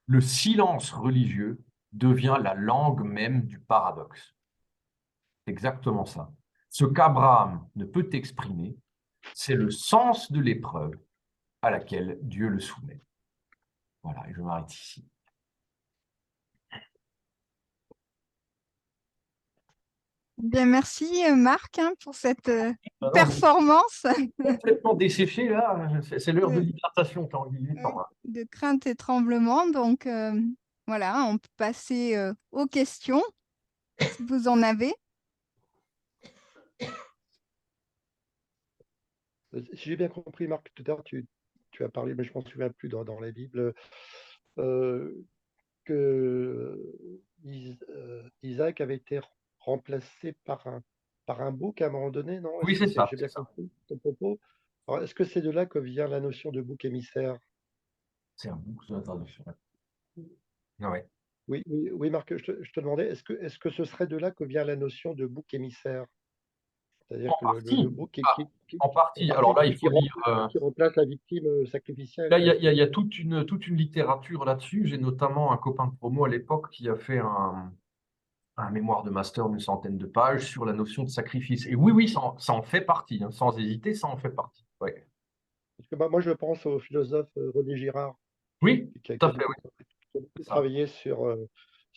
le silence religieux devient la langue même du paradoxe. C'est exactement ça. Ce qu'Abraham ne peut exprimer, c'est le sens de l'épreuve à laquelle Dieu le soumet. Voilà, et je m'arrête ici. Bien, merci Marc hein, pour cette Alors, performance complètement desséché, là. C'est l'heure de de, l'hydratation, Tanguy. Il est temps, là. de crainte et tremblement. Donc voilà, on peut passer aux questions si vous en avez. Si j'ai bien compris, Marc, tout à l'heure, tu as parlé, mais je ne m'en souviens plus dans la Bible, que Isaac avait été remplacé par un bouc à un moment donné, non? Oui, Est-ce que c'est ça, j'ai c'est bien ça. compris ton propos? Alors, est-ce que c'est de là que vient la notion de bouc émissaire? C'est un bouc de la traduction. Ah ouais. Oui, oui, oui, Marc, je te demandais, est-ce que ce serait de là que vient la notion de bouc émissaire? C'est-à-dire En que le partie. bouc Ah, en partie. Alors là, il faut lire. qui remplace la victime sacrificielle, Là, quoi. il y a toute une littérature là-dessus. J'ai notamment un copain de promo à l'époque qui a fait un mémoire de master d'une centaine de pages sur la notion de sacrifice. Et oui, oui, ça en fait partie, hein. Sans hésiter, ça en fait partie. Ouais. Parce que moi, je pense au philosophe René Girard, Oui, tout qui à a fait, oui, qui a beaucoup c'est ça. travaillé sur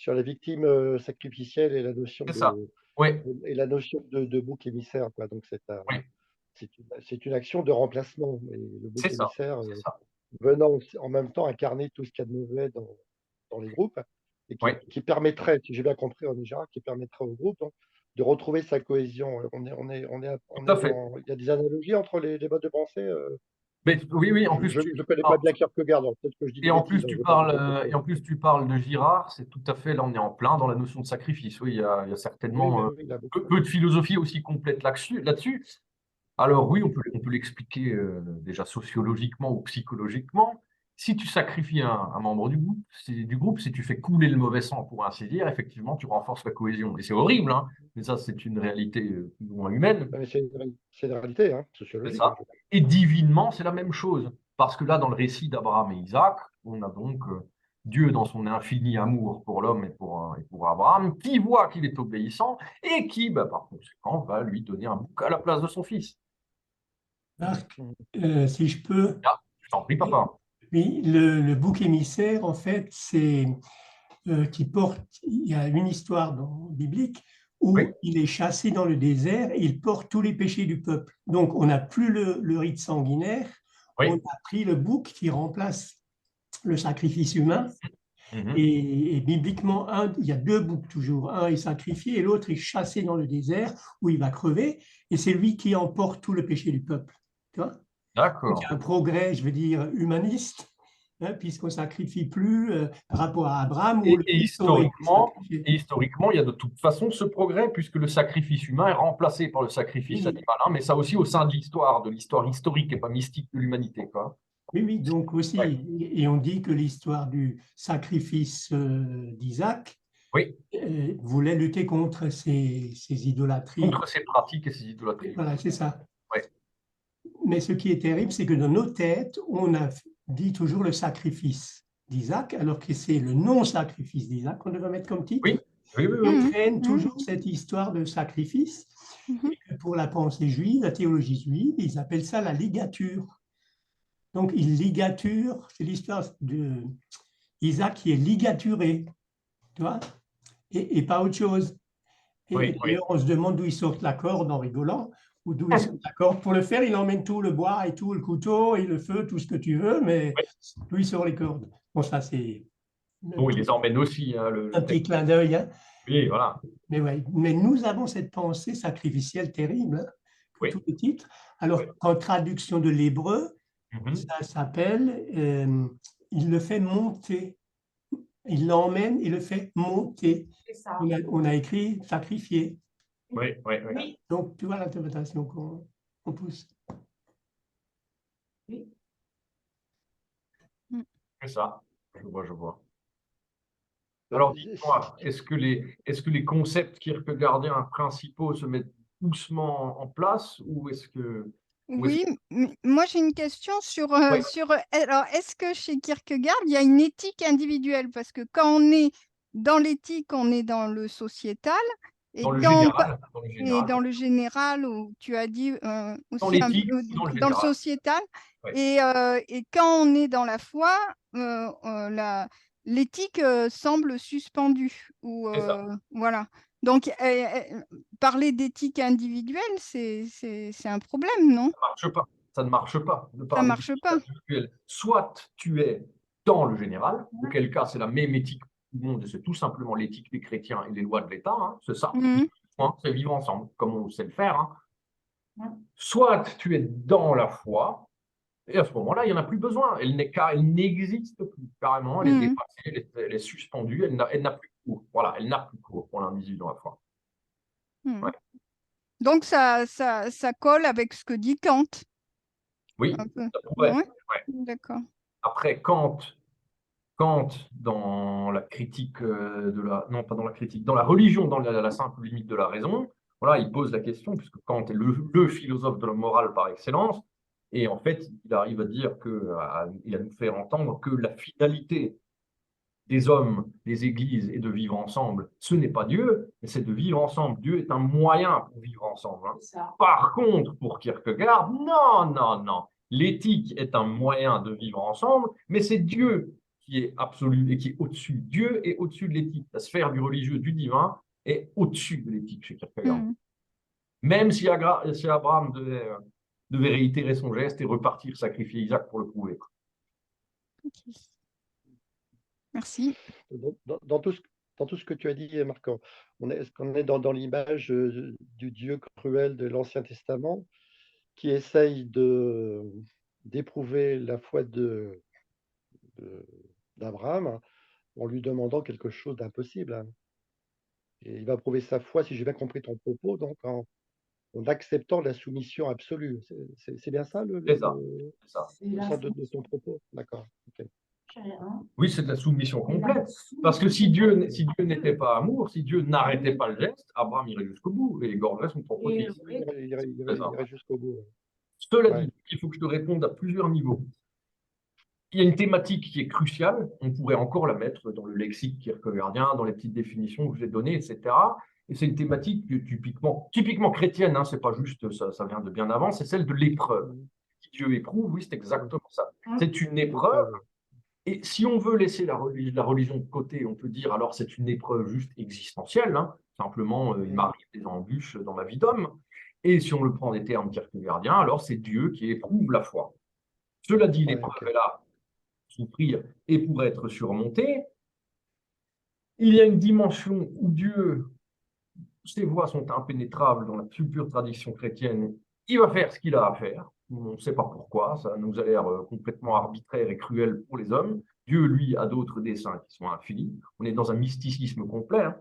la victime sacrificielle et la notion C'est ça. Oui, de bouc émissaire, quoi. Donc, oui, c'est une action de remplacement. Et le c'est bouc ça. émissaire C'est ça. venant en même temps incarner tout ce qu'il y a de mauvais dans les groupes et Oui, qui permettrait, si j'ai bien compris René Girard, qui permettrait au groupe donc, de retrouver sa cohésion. On tout est à fait. dans, il y a des analogies entre les modes de pensée. Mais oui, oui, en plus, Je ne connais pas bien Kierkegaard, alors peut-être que je dis des et en bêtises, plus, hein, je ne tu veux pas parles, porter de et faute. en plus, tu parles de Girard, c'est tout à fait, là, on est en plein dans la notion de sacrifice. Oui, il y a Oui, certainement oui, oui, il a beaucoup. peu de philosophie aussi complète là-dessus. Alors oui, on peut l'expliquer déjà sociologiquement ou psychologiquement. Si tu sacrifies un membre du groupe, si tu fais couler le mauvais sang, pour ainsi dire, effectivement, tu renforces la cohésion. Et c'est horrible, hein, mais ça, c'est une réalité plus ou moins humaine. Mais c'est une réalité hein, C'est sociologique. Hein, ça. Et divinement, c'est la même chose. Parce que là, dans le récit d'Abraham et Isaac, on a donc Dieu dans son infini amour pour l'homme et pour Abraham, qui voit qu'il est obéissant et qui, bah, par conséquent, va lui donner un bouc à la place de son fils. Marc, Mm. si je peux, Ah, je t'en prie, papa. oui, le bouc émissaire, en fait, c'est qui porte, il y a une histoire biblique Oui, où il est chassé dans le désert et il porte tous les péchés du peuple. Donc, on n'a plus le rite sanguinaire, on oui. a pris le bouc qui remplace le sacrifice humain. Mhm. Et bibliquement, il y a deux boucs toujours. Un est sacrifié et l'autre est chassé dans le désert où il va crever. Et c'est lui qui emporte tout le péché du peuple. Tu vois? Donc, il y a D'accord. un progrès, je veux dire, humaniste, hein, puisqu'on ne sacrifie plus par rapport à Abraham où Et, le et fils aurait été historiquement, sacrifié. et historiquement, il y a de toute façon ce progrès, puisque le sacrifice humain est remplacé par le sacrifice Oui, animal, hein, mais ça aussi au sein de l'histoire historique et pas mystique de l'humanité, quoi. oui, oui, donc Ouais. aussi, et on dit que l'histoire du sacrifice d'Isaac Oui, voulait lutter contre ces idolâtries. contre ces pratiques et ces idolâtries. Voilà, c'est ça. Ouais. Mais ce qui est terrible, c'est que dans nos têtes, on a dit toujours le sacrifice d'Isaac, alors que c'est le non-sacrifice d'Isaac qu'on devrait mettre comme Oui, titre. oui, oui, Et on oui. Mhm, traîne mhm, toujours cette histoire de sacrifice. mhm. Et que pour la pensée juive, la théologie juive, ils appellent ça la ligature. Donc, il ligature, c'est l'histoire d'Isaac qui est ligaturé, tu vois, et pas autre chose. Et Oui, oui. d'ailleurs, on se demande d'où il sort la corde en rigolant, ou d'où il sort la corde. Pour le faire, il emmène tout le bois et tout, le couteau et le feu, tout ce que tu veux, mais Oui. d'où il sort les cordes. Bon, ça, c'est Bon, il les emmène aussi, hein, un le petit texte. clin d'œil, hein. Oui, voilà. Mais, ouais. Mais nous avons cette pensée sacrificielle terrible, hein, que Oui, tous les titres. oui. Alors, qu'en traduction de l'hébreu, Mhm. ça s'appelle il le fait monter. Il l'emmène et le fait monter. C'est ça. On a écrit sacrifier. Oui, oui, oui. Oui, Donc, tu vois l'interprétation qu'on pousse. oui. C'est ça. Je vois, je vois. Euh, Alors, si- dites-moi, est-ce que les concepts kierkegaardiens principaux se mettent doucement en place ou est-ce Oui, moi j'ai une question sur, oui, alors est-ce que chez Kierkegaard, il y a une éthique individuelle? Parce que quand on est dans l'éthique, on est dans le sociétal, et et dans le général, où tu as dit dans aussi un l'éthique peu ou dans le dans le général? sociétal, Oui, et quand on est dans la foi, l'éthique semble suspendue, ou c'est ça. voilà. Donc, parler d'éthique individuelle, c'est un problème, non? Ça ne marche pas. Ça ne marche pas de Ça parler marche d'éthique pas. individuelle. Soit tu es dans le général, auquel cas c'est la même éthique du monde, c'est tout simplement l'éthique des chrétiens et les lois de l'État, hein, c'est ça, Mhm. c'est vivre ensemble, comme on sait le faire. Hein. Soit tu es dans la foi, et à ce moment-là, il n'y en a plus besoin. Elle n'existe plus, carrément, elle est Mhm. dépassée, elle est suspendue, elle n'a plus cours. Voilà, elle n'a plus cours pour l'individu dans la foi. Mhm. Ouais. Donc, ça colle avec ce que dit Kant, Oui, un peu. ça pourrait. Ouais, Ouais. d'accord. Après, Kant, dans la critique de la, non pas dans la critique, dans la religion, dans la simple limite de la raison, voilà, il pose la question, puisque Kant est le philosophe de la morale par excellence, et en fait, il arrive à dire que, il a nous faire entendre que la finalité des hommes, des églises et de vivre ensemble, ce n'est pas Dieu, mais c'est de vivre ensemble. Dieu est un moyen pour vivre ensemble. Hein. Par contre, pour Kierkegaard, non, non, non. L'éthique est un moyen de vivre ensemble, mais c'est Dieu qui est absolu et qui est au-dessus. Dieu est au-dessus de l'éthique. La sphère du religieux, du divin, est au-dessus de l'éthique chez Kierkegaard. Mhm. Même si Abraham devait réitérer son geste et repartir sacrifier Isaac pour le prouver. Okay. Merci. Dans tout ce que tu as dit, Marc, on est dans l'image du Dieu cruel de l'Ancien Testament qui essaye d'éprouver la foi d'Abraham en lui demandant quelque chose d'impossible. Hein. Et il va prouver sa foi, si j'ai bien compris ton propos, donc en acceptant la soumission absolue. C'est bien ça C'est ça. le sens de ton propos? D'accord. Okay. Oui, c'est de la soumission complète. Parce que si Dieu n'était pas amour, si Dieu n'arrêtait pas le geste, Abraham irait jusqu'au bout et égorgerait son propre fils. Il irait jusqu'au bout. Cela Ouais. dit, il faut que je te réponde à plusieurs niveaux. Il y a une thématique qui est cruciale, on pourrait encore la mettre dans le lexique kierkegaardien, dans les petites définitions que j'ai données, etc. Et c'est une thématique typiquement chrétienne, hein, c'est pas juste, ça vient de bien avant, c'est celle de l'épreuve. Si Dieu éprouve, oui, c'est exactement ça. C'est une épreuve. Et si on veut laisser la religion de côté, on peut dire alors c'est une épreuve juste existentielle, hein, simplement il m'arrive des embûches dans ma vie d'homme. Et si on le prend des termes kierkegaardiens, alors c'est Dieu qui éprouve la foi. Cela dit, l'épreuve Okay. est là pour souffrir et pour être surmontée. Il y a une dimension où Dieu, ses voies sont impénétrables dans la plus pure tradition chrétienne. Il va faire ce qu'il a à faire. On ne sait pas pourquoi, ça nous a l'air complètement arbitraire et cruel pour les hommes. Dieu, lui, a d'autres desseins qui sont infinis. On est dans un mysticisme complet. Hein.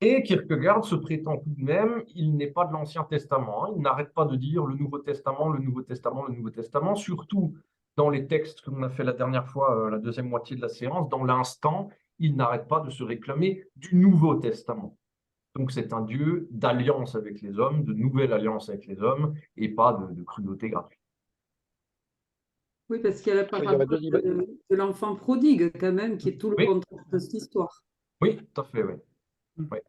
Et Kierkegaard se prétend tout de même, il n'est pas de l'Ancien Testament. Hein. Il n'arrête pas de dire le Nouveau Testament, le Nouveau Testament, le Nouveau Testament, surtout dans les textes qu'on a fait la dernière fois, la deuxième moitié de la séance, dans l'instant, il n'arrête pas de se réclamer du Nouveau Testament. Donc c'est un Dieu d'alliance avec les hommes, de nouvelle alliance avec les hommes, et pas de cruauté gratuite. Oui, parce qu'il y a la Oui, il y aurait parabole deux de l'enfant prodigue, quand même, qui est tout le Oui, contraire de cette histoire. oui, tout à fait, oui. Oui.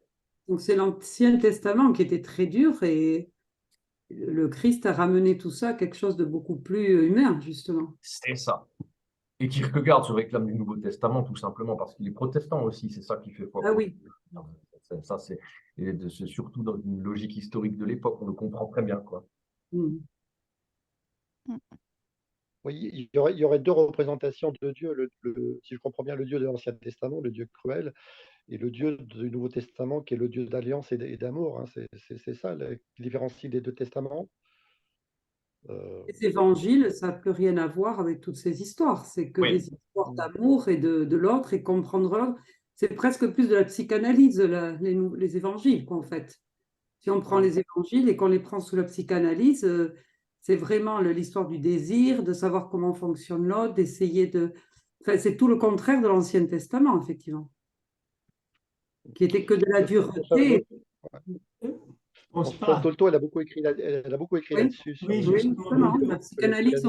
Donc c'est l'Ancien Testament qui était très dur et le Christ a ramené tout ça à quelque chose de beaucoup plus humain, justement. C'est ça. Et Kierkegaard se réclame du Nouveau Testament tout simplement parce qu'il est protestant aussi, c'est ça qui fait foi. Ah oui. Ça, c'est surtout dans une logique historique de l'époque, on le comprend très bien, quoi. Mm. Oui, il y aurait deux représentations de Dieu. Si je comprends bien, le Dieu de l'Ancien Testament, le Dieu cruel, et le Dieu du Nouveau Testament, qui est le Dieu d'alliance et d'amour. Hein. C'est ça qui différencie les deux testaments. Les évangiles, ça n'a plus rien à voir avec toutes ces histoires. C'est que Oui. des histoires d'amour et de l'autre et comprendre l'autre. C'est presque plus de la psychanalyse, les évangiles, quoi, en fait. Si on prend les évangiles et qu'on les prend sous la psychanalyse, c'est vraiment l'histoire du désir, de savoir comment fonctionne l'autre, d'essayer de... Enfin, c'est tout le contraire de l'Ancien Testament, effectivement, qui était que de la dureté. Tolto, elle a beaucoup écrit là-dessus. Oui, Sur justement, la psychanalyse,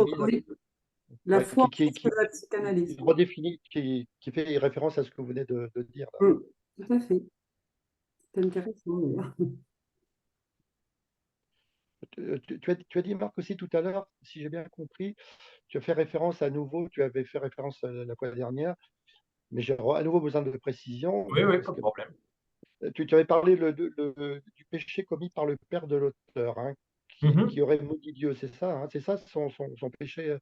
la foi qui de la psychanalyse. redéfinit, qui fait référence à ce que vous venez de dire. Là. Tout à fait. C'est intéressant, d'ailleurs. Tu as dit, Marc, aussi tout à l'heure, si j'ai bien compris, tu as fait référence à nouveau, tu avais fait référence la fois dernière, mais j'ai à nouveau besoin de précision. Oui, oui, parce pas de que problème. tu avais parlé du péché commis par le père de l'auteur, hein, qui aurait maudit Dieu, c'est ça, hein, c'est ça son péché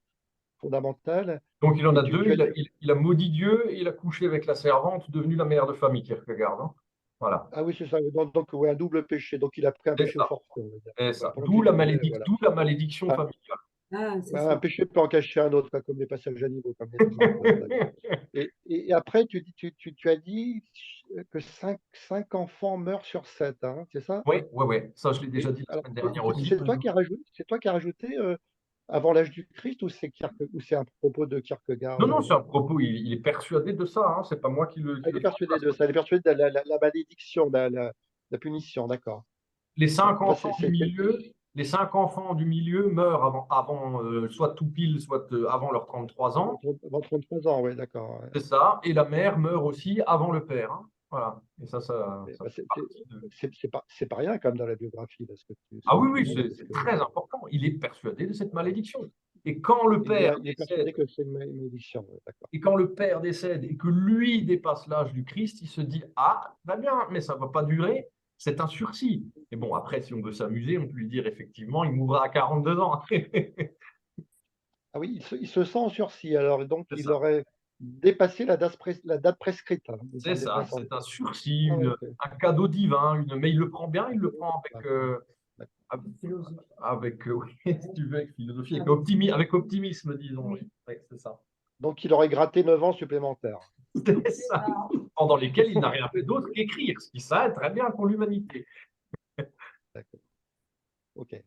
fondamental. Donc, il en Et a deux. Il a maudit Dieu et il a couché avec la servante, devenue la mère de famille, Kierkegaard. Hein. Voilà. Ah oui, c'est ça. Donc ouais, un double péché. Donc, il a pris un C'est péché au ça. forfait, on va dire. C'est Ouais, ça. pendant que Jésus vivait, voilà. D'où la malédiction Ah, familiale. Ah, c'est ouais, un ça. péché peut en cacher un autre, quoi, comme les passages à niveau, comme les exemples. Et après, tu as dit que 5 enfants meurent sur 7, hein, c'est ça? Oui, oui, oui. Ça, je l'ai déjà Et dit la alors, semaine dernière aussi. c'est toi qui as rajouté avant l'âge du Christ, ou c'est un propos de Kierkegaard? Non, non, c'est un propos. Il est persuadé de ça. Hein. C'est pas moi qui Ah, il est le dis. persuadé de ça, il est persuadé de la malédiction, la punition, d'accord. Les cinq Bah, enfants du milieu, les 5 enfants du milieu meurent avant soit tout pile, soit avant leurs 33 ans. avant 33 ans, oui, d'accord. Ouais. C'est ça. Et la mère meurt aussi avant le père. Hein. Voilà. Et ça Mais, fait bah, partie de... c'est pas rien quand même dans la biographie, là, ce Ah que oui, tu oui, montres, c'est très important. Il est persuadé de cette malédiction. Et quand le père il est décède, persuadé que c'est une malédiction, ouais, d'accord. et quand le père décède et que lui dépasse l'âge du Christ, il se dit, ah, va bien, mais ça ne va pas durer. C'est un sursis. Et bon, après, si on veut s'amuser, on peut lui dire effectivement, il mourra à 42 ans. Ah oui, il se sent en sursis, alors donc C'est il ça. aurait dépassé la date prescrite, hein, C'est en se ça, déplaçant. c'est un sursis, Ah ouais, ok. un cadeau divin, mais il le prend bien, il le prend D'accord. oui, si tu veux, avec philosophie, avec optimisme, disons. Oui, oui, c'est ça. Donc il aurait gratté 9 ans supplémentaires. C'est ça. Pendant lesquels il n'a rien fait d'autre qu'écrire, ce qui s'arrête très bien pour l'humanité. D'accord. Ok.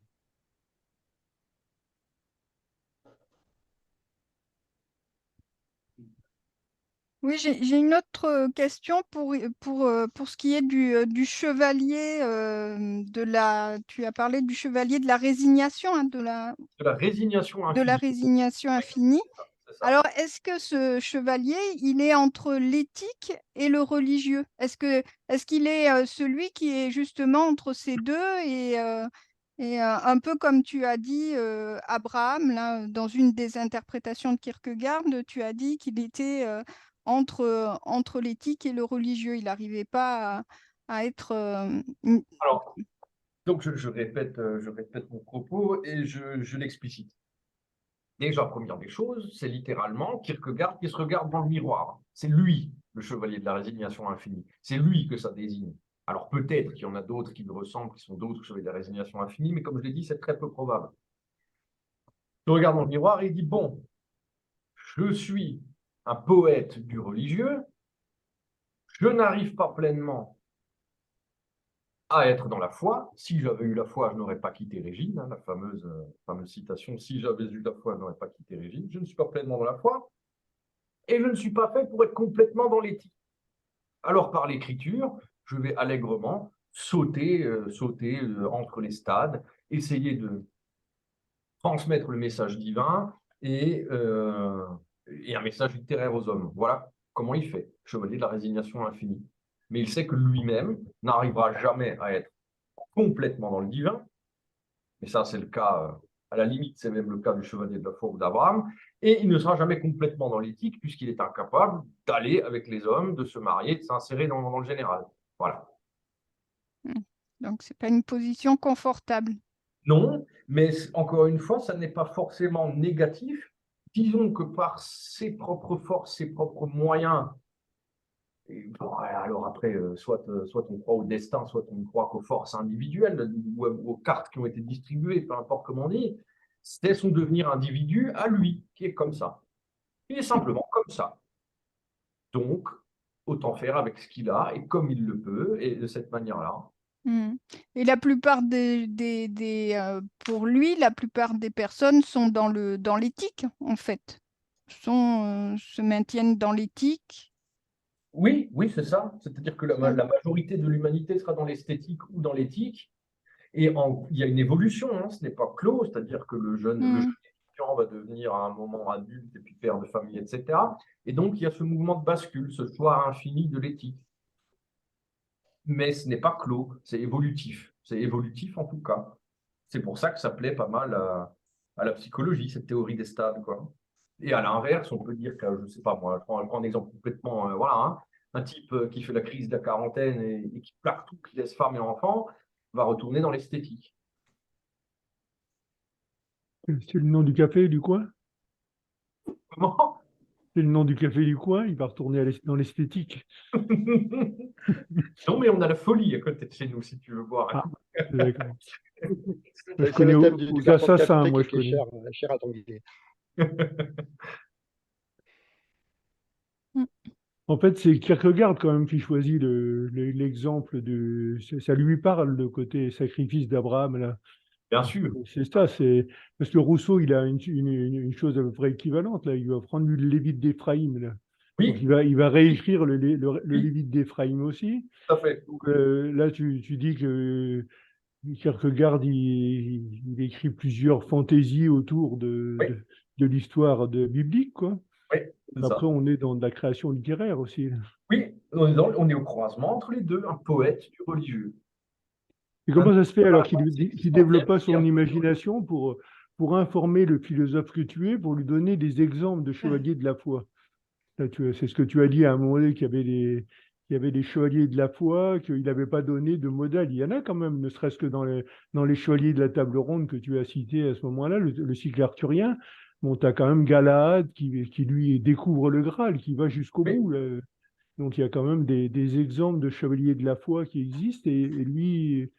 Oui, j'ai une autre question pour ce qui est du chevalier tu as parlé du chevalier de la résignation, hein, De la résignation de la infinie. résignation infinie. C'est ça. Alors, est-ce que ce chevalier, il est entre l'éthique et le religieux? Est-ce qu'il est celui qui est justement entre ces deux et un peu comme tu as dit, Abraham, là, dans une des interprétations de Kierkegaard, tu as dit qu'il était entre l'éthique et le religieux. Il n'arrivait pas à être... Alors, donc je répète mon propos et je l'explicite. Déjà, première des choses, c'est littéralement Kierkegaard qui se regarde dans le miroir. C'est lui, le chevalier de la résignation infinie. C'est lui que ça désigne. Alors peut-être qu'il y en a d'autres qui le ressemblent, qui sont d'autres chevaliers de la résignation infinie, mais comme je l'ai dit, c'est très peu probable. Il regarde dans le miroir et il dit, bon, je suis un poète du religieux, je n'arrive pas pleinement à être dans la foi. Si j'avais eu la foi, je n'aurais pas quitté Régine, hein, la fameuse citation, si j'avais eu la foi, je n'aurais pas quitté Régine. Je ne suis pas pleinement dans la foi et je ne suis pas fait pour être complètement dans l'éthique. Alors par l'écriture, je vais allègrement sauter entre les stades, essayer de transmettre le message divin et un message littéraire aux hommes. Voilà comment il fait, chevalier de la résignation infinie. Mais il sait que lui-même n'arrivera jamais à être complètement dans le divin, et ça c'est le cas, à la limite c'est même le cas du chevalier de la foi ou d'Abraham, et il ne sera jamais complètement dans l'éthique puisqu'il est incapable d'aller avec les hommes, de se marier, de s'insérer dans le général. Voilà. Donc, ce n'est pas une position confortable. Non, mais encore une fois, ça n'est pas forcément négatif. Disons que par ses propres forces, ses propres moyens, bon, alors après, soit on croit au destin, soit on croit qu'aux forces individuelles ou aux cartes qui ont été distribuées, peu importe comment on dit, c'est son devenir individu à lui, qui est comme ça. Il est simplement comme ça. Donc, autant faire avec ce qu'il a et comme il le peut, et de cette manière-là. Et la plupart pour lui, la plupart des personnes sont dans l'éthique, en fait. Se maintiennent dans l'éthique. Oui, oui, c'est ça. C'est-à-dire que la majorité de l'humanité sera dans l'esthétique ou dans l'éthique. Et il y a une évolution, hein, ce n'est pas clos, c'est-à-dire que le jeune étudiant va devenir à un moment adulte et puis père de famille, etc. Et donc, il y a ce mouvement de bascule, ce choix infini de l'éthique. Mais ce n'est pas clos, c'est évolutif. C'est évolutif en tout cas. C'est pour ça que ça plaît pas mal à la psychologie, cette théorie des stades, quoi. Et à l'inverse, on peut dire que, je ne sais pas, moi, je prends un exemple complètement, voilà, hein, un type qui fait la crise de la quarantaine et qui plaque tout, qui laisse femme et enfant, va retourner dans l'esthétique. C'est le nom du café du coin? Comment? C'est le nom du café du coin, il va retourner dans l'esthétique. Non, mais on a la folie à côté de chez nous, si tu veux boire un Ah, coup. d'accord. Je C'est connais le thème du aux carton de assassins, café moi je qui est connais. cher à Tanguy. Mm. En fait, c'est Kierkegaard quand même qui choisit l'exemple de. Ça lui parle, le côté sacrifice d'Abraham, là. Bien sûr. C'est ça, c'est. Parce que Rousseau, il a une chose à peu près équivalente, là. Il va prendre le Lévite d'Éphraïm, là. Donc Oui, il va réécrire le oui, Lévite d'Éphraïm aussi. tout à fait. Donc là, tu dis que Kierkegaard, il écrit plusieurs fantaisies autour Oui, de l'histoire biblique, quoi. oui, c'est ça. Après, on est dans de la création littéraire aussi, là. Oui, on est au croisement entre les deux, un poète du religieux. Et comment ça se fait alors qu'il ne développe pas Et un son imagination pour informer le philosophe que tu es, pour lui donner des exemples de chevaliers de la foi? C'est ce que tu as dit à un moment donné, qu'il y avait des chevaliers de la foi, qu'il n'avait pas donné de modèle. Il y en a quand même, ne serait-ce que dans les chevaliers de la table ronde que tu as cités à ce moment-là, le cycle arthurien. Bon, tu as quand même Galahad qui, lui, découvre le Graal, qui va jusqu'au Oui, bout, là. Donc, il y a quand même des exemples de chevaliers de la foi qui existent. Et lui,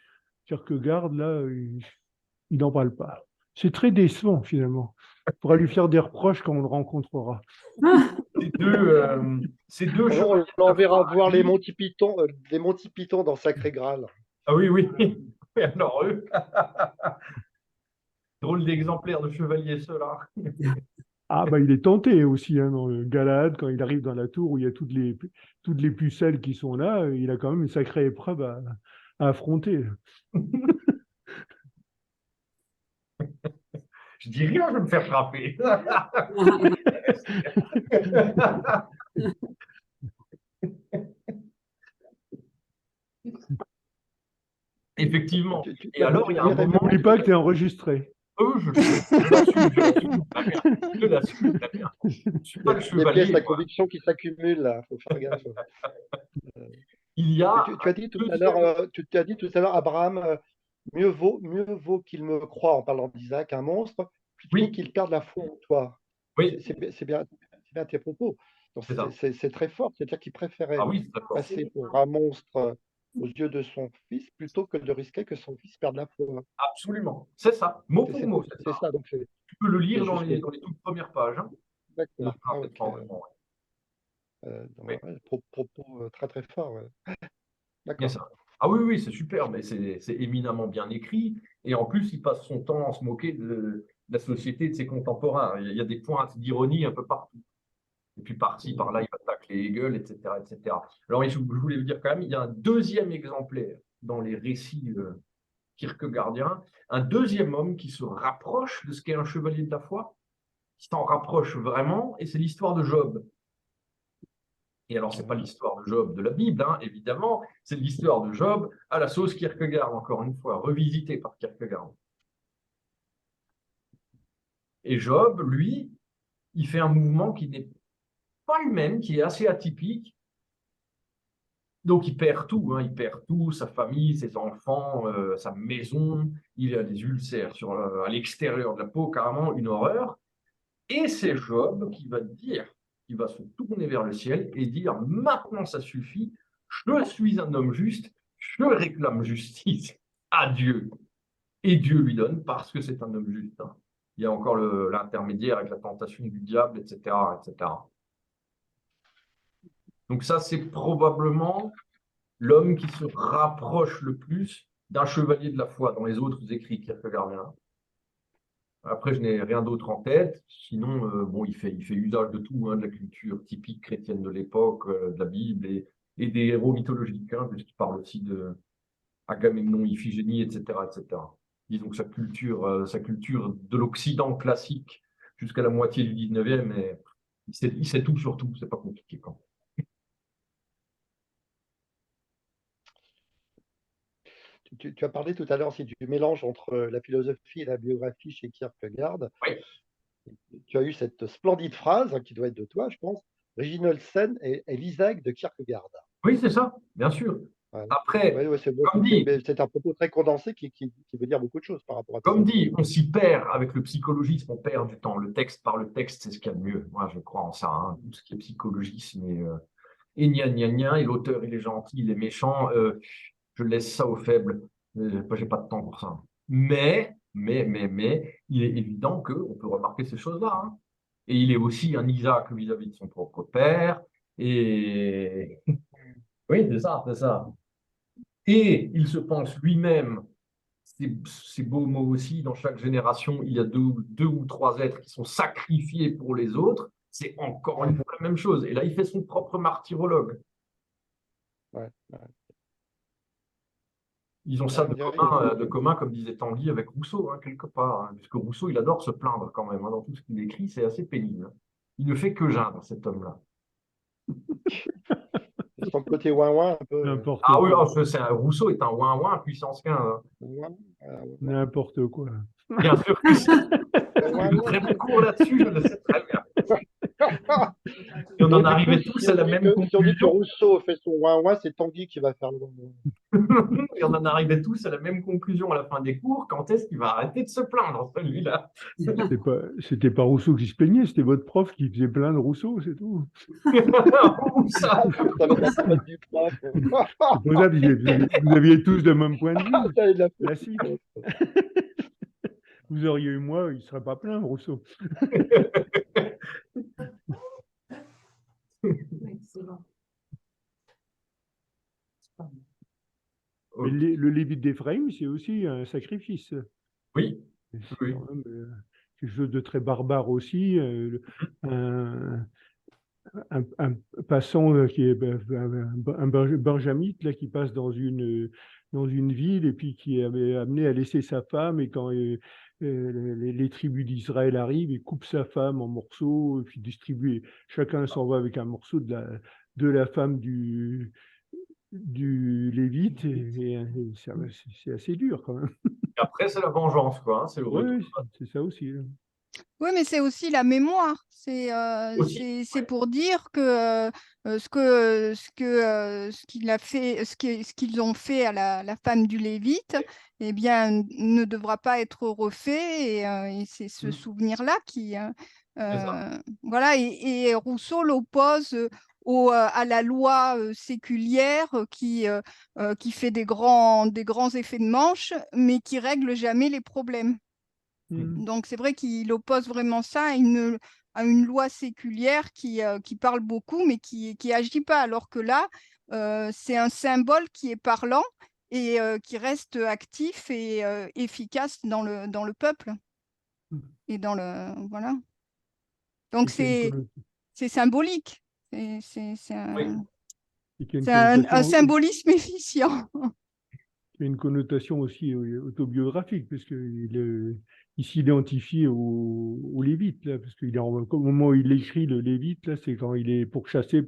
Kierkegaard, là, il n'en parle pas. C'est très décevant, finalement. Il faudra lui faire des reproches quand on le rencontrera. ces deux On chevaliers de la l'enverra foi, voir lui. les Monty Python dans Sacré Graal. Ah oui, oui. Oui, alors eux, drôle d'exemplaire de chevalier, ceux-là. Ah, bah, il est tenté aussi, hein, dans le Galahad, quand il arrive dans la tour où il y a toutes les pucelles qui sont là, il a quand même une sacrée épreuve à affronter. Je dis rien, je vais me faire frapper. Effectivement. Et alors, il y a un moment. N'oublie pas que tu es enregistré. Je l'assume très bien. Je l'assume très bien. Je ne suis pas le Des chevalier, pièces à moi. conviction qui s'accumulent là, faut faire gaffe. Il y a Tu as dit tout à deuxième. l'heure, Abraham, mieux vaut qu'il me croie en parlant d'Isaac, un monstre, plutôt Oui, qu'il perde la foi en toi. oui, C'est bien tes propos. Donc c'est ça. c'est très fort, c'est-à-dire qu'il préférait Ah oui, c'est d'accord. passer pour un monstre aux yeux de son fils plutôt que de risquer que son fils perde la foi. Absolument. C'est ça. Mot pour mot, c'est C'est ça. ça, donc Tu peux le lire c'est dans jusqu'au dans les bout. toutes premières pages, hein. D'accord. Ah, ok. Parfaitement raison, oui. Ouais, propos très très forts. Ouais. Bien D'accord. ça. Ah oui, oui, c'est super, mais c'est éminemment bien écrit. Et en plus, il passe son temps à se moquer de la société et de ses contemporains. Il y a des points d'ironie un peu partout. Et puis par-ci, par-là, il va tacler Hegel, etc., etc. Alors, je voulais vous dire quand même, il y a un deuxième exemplaire dans les récits kierkegaardiens, un deuxième homme qui se rapproche de ce qu'est un chevalier de la foi, qui s'en rapproche vraiment, et c'est l'histoire de Job. Et alors, ce n'est pas l'histoire de Job de la Bible, hein, évidemment, c'est l'histoire de Job à la sauce Kierkegaard, encore une fois, revisitée par Kierkegaard. Et Job, lui, il fait un mouvement qui n'est pas le même, qui est assez atypique. Donc, il perd tout, hein, il perd tout, sa famille, ses enfants, sa maison, il a des ulcères à l'extérieur de la peau, carrément une horreur. Et c'est Job qui va dire, qui va se tourner vers le ciel et dire, maintenant ça suffit, je suis un homme juste, je réclame justice à Dieu. Et Dieu lui donne parce que c'est un homme juste, hein. Il y a encore l'intermédiaire avec la tentation du diable, etc., etc. Donc ça, c'est probablement l'homme qui se rapproche le plus d'un chevalier de la foi dans les autres écrits kierkegaardiens. Après, je n'ai rien d'autre en tête. Sinon, bon, il fait usage de tout, hein, de la culture typique chrétienne de l'époque, de la Bible et des héros mythologiques, hein, puisqu'il parle aussi de Agamemnon, Iphigénie, etc., etc. Disons que sa culture de l'Occident classique jusqu'à la moitié du 19e, il sait tout sur tout, c'est pas compliqué quand même. Tu as parlé tout à l'heure aussi du mélange entre la philosophie et la biographie chez Kierkegaard. Oui. tu as eu cette splendide phrase, qui doit être de toi, je pense. Reginaldsen est l'Isaac de Kierkegaard. Oui, c'est ça, bien sûr. Ouais. Après, Ouais, comme dit, c'est un propos très condensé qui veut dire beaucoup de choses par rapport à comme dit, on s'y perd avec le psychologisme, on perd du temps. Le texte par le texte, c'est ce qu'il y a de mieux. Moi, je crois en ça, hein. Tout ce qui est psychologisme et gna gna gna, et l'auteur, il est gentil, il est méchant. Je laisse ça aux faibles. J'ai pas de temps pour ça. Mais, il est évident qu'on peut remarquer ces choses-là, hein. Et il est aussi un Isaac vis-à-vis de son propre père. Et oui, c'est ça, c'est ça. Et il se pense lui-même, c'est beau mot aussi, dans chaque génération, il y a deux ou trois êtres qui sont sacrifiés pour les autres. C'est encore une fois la même chose. Et là, il fait son propre martyrologue. Ouais. Ils ont ça de commun, comme disait Tanguy, avec Rousseau, hein, quelque part. Hein, puisque Rousseau, il adore se plaindre quand même. Hein, dans tout ce qu'il écrit, c'est assez pénible. Hein. Il ne fait que geindre, cet homme-là. Son côté ouin-ouin un peu. Ah oui, Rousseau est un ouin-ouin puissance 15. Hein. N'importe quoi. Bien sûr que c'est. J'ai eu très bon cours là-dessus, je le sais très bien. Et on en arrivait tous à la même conclusion. Si on dit que Rousseau fait son ouin-ouin, c'est Tanguy qui va faire le ouin-ouin. Et on en arrivait tous à la même conclusion à la fin des cours. Quand est-ce qu'il va arrêter de se plaindre, celui-là? C'était pas Rousseau qui se plaignait, c'était votre prof qui faisait plaindre Rousseau, c'est tout. Ça va du prof. Vous aviez tous le même point de vue. Classique. Vous auriez eu moi, il ne serait pas plein, Rousseau. Le Lévite d'Éphraïm, c'est aussi un sacrifice. Oui. C'est quand même quelque chose de très barbare aussi. Un passant qui est un benjamite là, qui passe dans une ville et puis qui est amené à laisser sa femme, et quand les tribus d'Israël arrivent, il coupe sa femme en morceaux et puis distribue. Chacun s'en va avec un morceau de la femme du Lévite, et c'est assez dur quand même. Et après, c'est la vengeance, quoi. Hein, c'est le retour. Oui, c'est ça aussi. Oui, mais c'est aussi la mémoire. C'est pour dire que ce qu'ils ont fait à la femme du Lévite, eh bien, ne devra pas être refait. Et c'est ce souvenir-là qui, voilà. Et Rousseau l'oppose à la loi séculière qui fait des grands effets de manche, mais qui règle jamais les problèmes. Donc, c'est vrai qu'il oppose vraiment ça à une loi séculière qui parle beaucoup, mais qui agit pas. Alors que là, c'est un symbole qui est parlant et qui reste actif et efficace dans le peuple. Et voilà. Donc, c'est symbolique. C'est un symbolisme efficient. Il y a une connotation aussi autobiographique, parce qu'il s'identifie au Lévite, là, parce au moment où il écrit le Lévite, là, c'est quand il est pourchassé,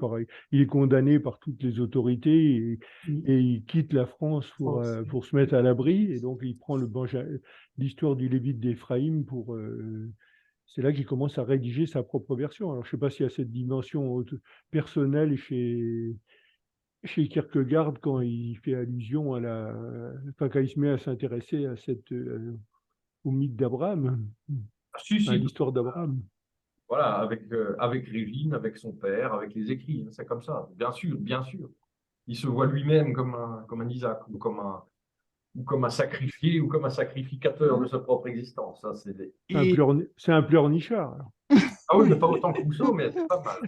il est condamné par toutes les autorités, et il quitte la France pour se mettre à l'abri, et donc il prend l'histoire du Lévite d'Éphraïm c'est là qu'il commence à rédiger sa propre version. Alors, je ne sais pas s'il y a cette dimension personnelle chez Kierkegaard, quand il fait allusion quand il se met à s'intéresser à au mythe d'Abraham, à l'histoire d'Abraham. Voilà, avec Régine, avec son père, avec les écrits, c'est comme ça, bien sûr, bien sûr. Il se voit lui-même comme un Isaac, ou comme un sacrifié, ou comme un sacrificateur de sa propre existence. Ça, c'est un pleurnichard. Ah oui, mais pas autant que Rousseau, mais c'est pas mal.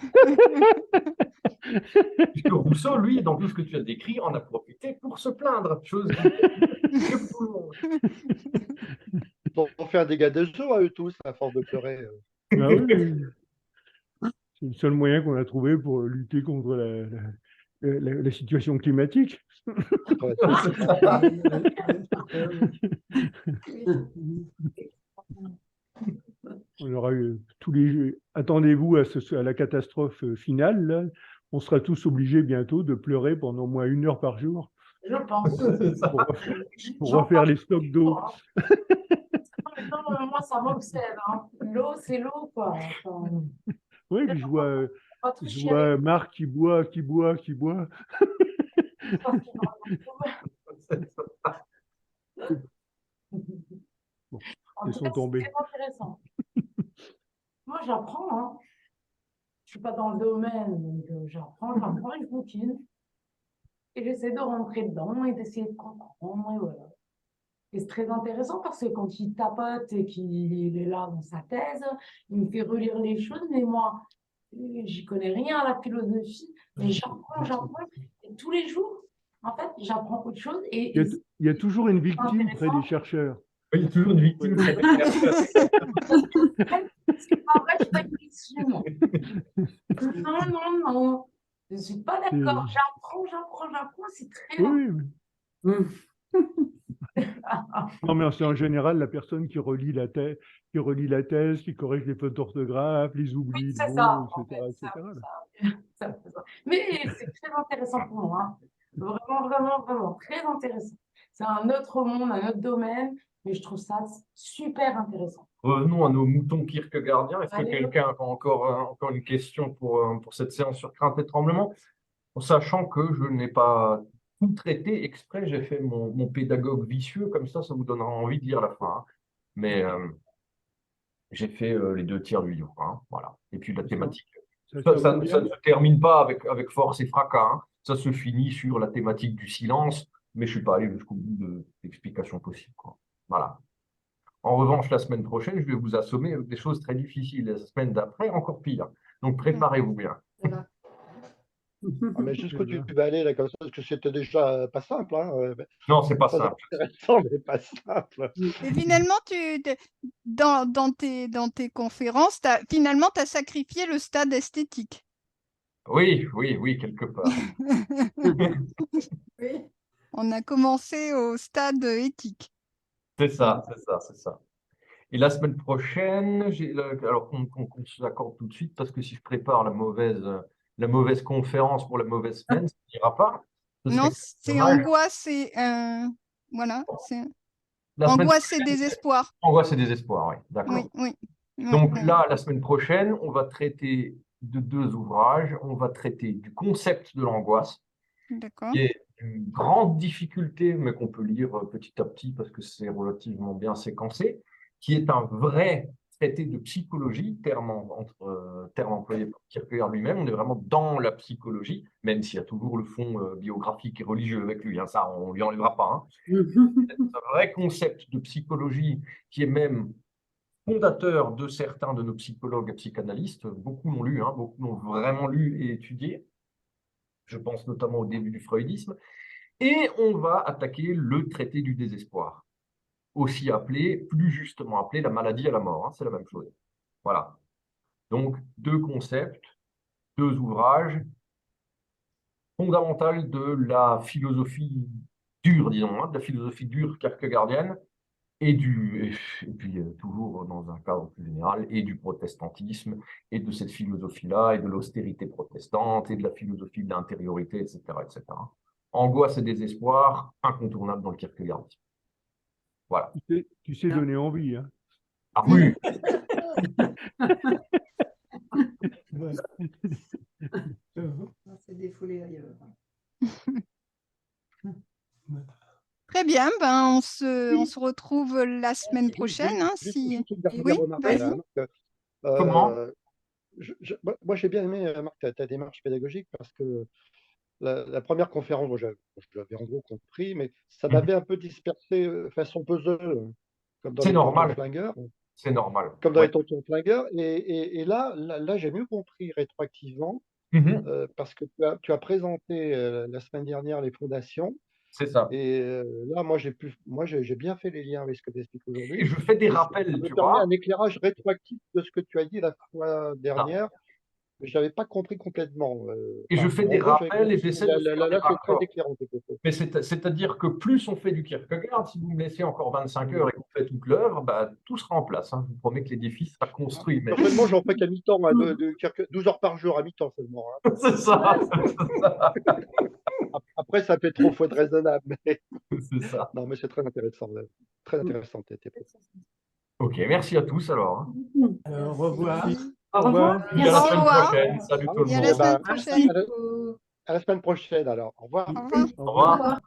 Puisque Rousseau, lui, dans tout ce que tu as décrit, en a profité pour se plaindre, chose que tout le monde. On fait un dégât de eaux à eux tous, à force de pleurer. Ah oui. C'est le seul moyen qu'on a trouvé pour lutter contre la situation climatique. On aura eu attendez-vous à la catastrophe finale, là. On sera tous obligés bientôt de pleurer pendant au moins 1 heure par jour. Je pense. Pour refaire les stocks d'eau. non, moi, ça m'obsède. Hein. L'eau, c'est l'eau, quoi. Enfin, Oui, puis pas je tricher vois avec Marc qui boit. parce qu'il Bon, En ils tout sont cas, c'est tombés. très intéressant. Moi, j'apprends. Hein. Je ne suis pas dans le domaine, donc j'apprends, et je bouquine. Et j'essaie de rentrer dedans et d'essayer de comprendre. Et voilà. Et c'est très intéressant parce que quand il tapote et qu'il est là dans sa thèse, il me fait relire les choses, mais moi, j'y connais rien à la philosophie, mais j'apprends. Et tous les jours, en fait, j'apprends autre chose. Il y a toujours une victime près des intéressant. chercheurs. Oui, il y a toujours une victime. Ouais. C'est pas vrai, je suis pas une victime. Non. Je ne suis pas d'accord. J'apprends. C'est très long. Oui. Non, mais c'est en général la personne qui relit la thèse, qui corrige les fautes d'orthographe, les Oui, oublis de c'est ça. mots, En etc., fait, etc. ça. Mais c'est très intéressant pour moi. Hein. Vraiment, très intéressant. C'est un autre monde, un autre domaine, mais je trouve ça super intéressant. Revenons à nos moutons kierkegaardiens. Est-ce que Allez. quelqu'un a encore une question pour cette séance sur crainte et tremblement? En sachant que je n'ai pas tout traité exprès, j'ai fait mon pédagogue vicieux, comme ça vous donnera envie de lire la fin. Hein. Mais j'ai fait les 2 tiers du livre. Hein. Voilà. Et puis la thématique. Ça ne se termine pas avec force et fracas. Hein. Ça se finit sur la thématique du silence, mais je ne suis pas allé jusqu'au bout de l'explication possible. Quoi. Voilà. En revanche, la semaine prochaine, je vais vous assommer avec des choses très difficiles. La semaine d'après, encore pire. Donc, préparez-vous bien. Ah, mais jusqu'où tu vas aller là comme ça, parce que c'était déjà pas simple. Hein. Non, c'est pas simple. Intéressant, mais pas simple. Et finalement, dans tes conférences, finalement, tu as sacrifié le stade esthétique. Oui, quelque part. On a commencé au stade éthique. C'est ça. Et la semaine prochaine, alors qu'on se accorde tout de suite, parce que si je prépare la mauvaise conférence pour la mauvaise semaine, ça n'ira pas. Non, c'est angoisse et voilà, c'est angoisse et désespoir. Angoisse et désespoir, oui, d'accord. Oui. Donc là, la semaine prochaine, on va traiter de 2 ouvrages. On va traiter du concept de l'angoisse, qui est une grande difficulté, mais qu'on peut lire petit à petit parce que c'est relativement bien séquencé, qui est un vrai traité de psychologie, terme employé par Kierkegaard lui-même. On est vraiment dans la psychologie, même s'il y a toujours le fond biographique et religieux avec lui. Hein, ça, on ne lui enlèvera pas. Hein. C'est un vrai concept de psychologie qui est même fondateur de certains de nos psychologues et psychanalystes. Beaucoup l'ont lu, hein, beaucoup l'ont vraiment lu et étudié. Je pense notamment au début du freudisme. Et on va attaquer le traité du désespoir, aussi plus justement appelé la maladie à la mort. Hein, c'est la même chose. Voilà. Donc, 2 concepts, 2 ouvrages fondamentaux de la philosophie dure, disons, hein, de la philosophie dure kierkegaardienne, et puis toujours dans un cadre plus général, et du protestantisme, et de cette philosophie-là, et de l'austérité protestante, et de la philosophie de l'intériorité, etc., etc. Angoisse et désespoir, incontournable dans le kierkegaardisme. Voilà. Tu sais donner envie. Hein. Ah oui. C'est défoulé ailleurs. Très bien, on se retrouve la semaine prochaine. Hein, Oui, vas-y. Comment moi, j'ai bien aimé, Marc, ta démarche pédagogique parce que la première conférence, je l'avais en gros compris, mais ça m'avait un peu dispersé façon puzzle, comme dans les tontons flingueurs. C'est normal. Comme dans les tontons flingueurs. Et là, j'ai mieux compris rétroactivement parce que tu as présenté la semaine dernière les fondations. C'est ça. Et là, moi, j'ai bien fait les liens avec ce que tu expliques aujourd'hui. Et je fais des rappels, ça me permet un éclairage rétroactif de ce que tu as dit la fois dernière. Je n'avais pas compris complètement. Et je fais des rappels et j'essaie de faire des très éclairant. Mais c'est-à-dire que plus on fait du Kierkegaard, si vous me laissez encore 25 heures et que vous faites toute l'œuvre, bah, tout sera en place. Hein. Je vous promets que l'édifice sera construit. Mais... Personnellement, j'en fais qu'à mi-temps, 12 heures par jour à mi-temps seulement. Hein. C'est ça. Après, ça fait trop, faut être raisonnable. Mais... C'est ça. Non, mais c'est très intéressant. Très intéressant. Ok, merci à tous alors. Au revoir. Au revoir. Et à la semaine revoir. prochaine. Salut tout le Et à la monde. semaine Ben, prochaine. à la semaine prochaine alors. Au revoir. Au revoir. Au revoir.